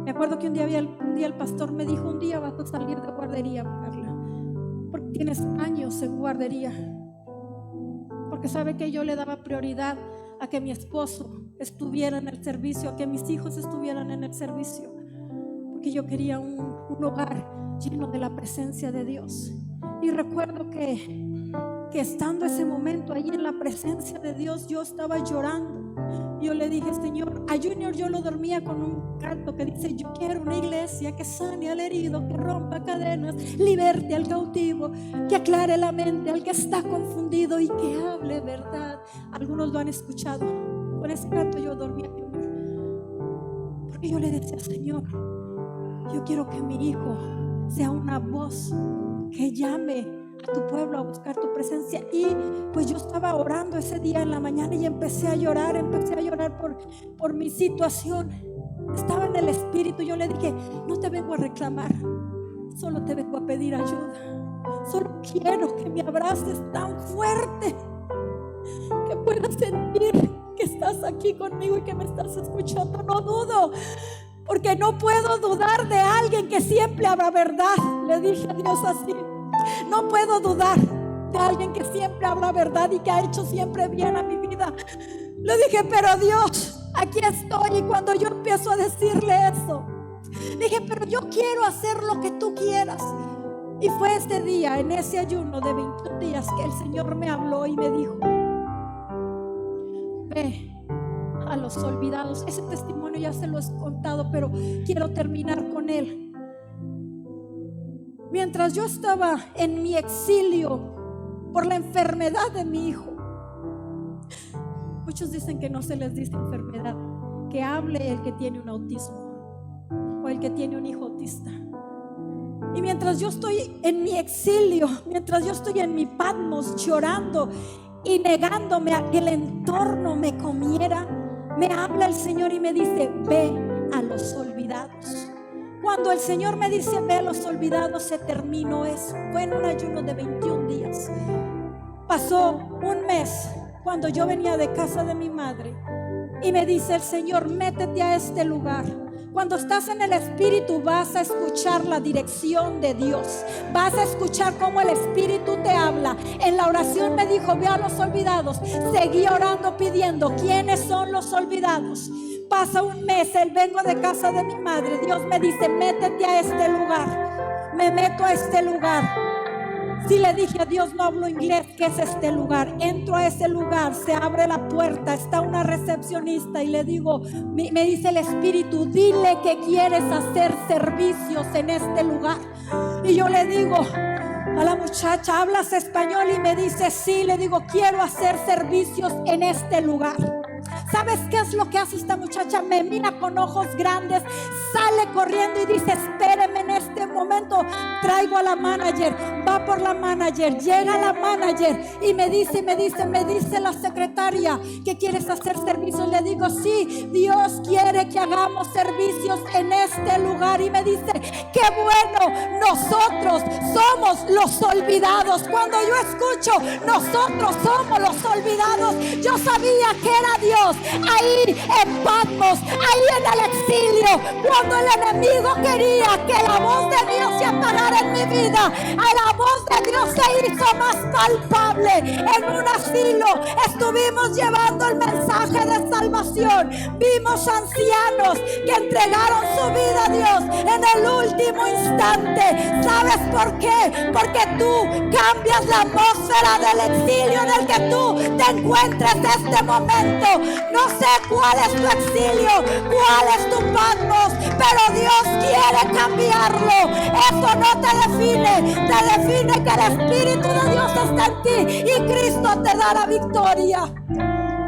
Me acuerdo que un día el pastor me dijo, un día vas a salir de guardería, Carla, porque tienes años en guardería. Porque sabe que yo le daba prioridad a que mi esposo estuviera en el servicio, a que mis hijos estuvieran en el servicio, porque yo quería un hogar lleno de la presencia de Dios. Y recuerdo que estando ese momento allí en la presencia de Dios, yo estaba llorando. Yo le dije, Señor, a Junior yo lo dormía con un canto que dice, yo quiero una iglesia que sane al herido, que rompa cadenas, liberte al cautivo, que aclare la mente al que está confundido y que hable verdad. Algunos lo han escuchado. Con ese canto yo dormía, porque yo le decía, Señor, Yo quiero que mi hijo sea una voz que llame a tu pueblo a buscar tu presencia. Y pues yo estaba orando ese día en la mañana y empecé a llorar por mi situación. Estaba en el espíritu. Yo le dije: no te vengo a reclamar, solo te vengo a pedir ayuda. Solo quiero que me abraces tan fuerte que puedas sentir que estás aquí conmigo y que me estás escuchando. No dudo, porque no puedo dudar de alguien que siempre habla verdad. Le dije a Dios así: no puedo dudar de alguien que siempre habla verdad y que ha hecho siempre bien a mi vida. Le dije: pero Dios, aquí estoy. Y cuando yo empiezo a decirle eso, dije: pero yo quiero hacer lo que tú quieras. Y fue ese día, en ese ayuno de 21 días, que el Señor me habló y me dijo: ve a los olvidados. Ese testimonio ya se lo he contado, pero quiero terminar con él. Mientras yo estaba en mi exilio por la enfermedad de mi hijo, muchos dicen que no se les dice enfermedad, que hable el que tiene un autismo o el que tiene un hijo autista. Y mientras yo estoy en mi exilio, mientras yo estoy en mi Patmos llorando y negándome a que el entorno me comiera, me habla el Señor y me dice: ve a los olvidados. Cuando el Señor me dice ve a los olvidados, se terminó eso. Fue en un ayuno de 21 días. Pasó un mes cuando yo venía de casa de mi madre y me dice el Señor: métete a este lugar. Cuando estás en el Espíritu vas a escuchar la dirección de Dios. Vas a escuchar cómo el Espíritu te habla. En la oración me dijo: ve a los olvidados. Seguí orando pidiendo: ¿quiénes son los olvidados? Pasa un mes, vengo de casa de mi madre. Dios me dice: métete a este lugar. Me meto a este lugar. Si le dije a Dios: no hablo inglés, ¿qué es este lugar? Entro a ese lugar, se abre la puerta, está una recepcionista y le digo, me dice el Espíritu: dile que quieres hacer servicios en este lugar. Y yo le digo a la muchacha: ¿hablas español? Y me dice: sí. Le digo: quiero hacer servicios en este lugar. ¿Sabes qué es lo que hace esta muchacha? Me mira con ojos grandes, sale corriendo y dice: espéreme en este momento, traigo a la manager. Va por la manager, llega la manager y me dice la secretaria que quieres hacer servicios. Le digo: sí, Dios quiere que hagamos servicios en este lugar. Y me dice: qué bueno, nosotros somos los olvidados. Cuando yo escucho nosotros somos los olvidados, yo sabía que era Dios ahí en Patmos, ahí en el exilio, cuando el enemigo quería que la voz de Dios se apagara en mi vida. La voz de Dios se hizo más palpable. En un asilo estuvimos llevando el mensaje de salvación. Vimos ancianos que entregaron su vida a Dios en el último instante. ¿Sabes por qué? Porque tú cambias la atmósfera del exilio en el que tú te encuentres este momento. No sé cuál es tu exilio, cuál es tu Patmos, pero Dios quiere cambiarlo. Eso no te define que el Espíritu de Dios está en ti y Cristo te da la victoria.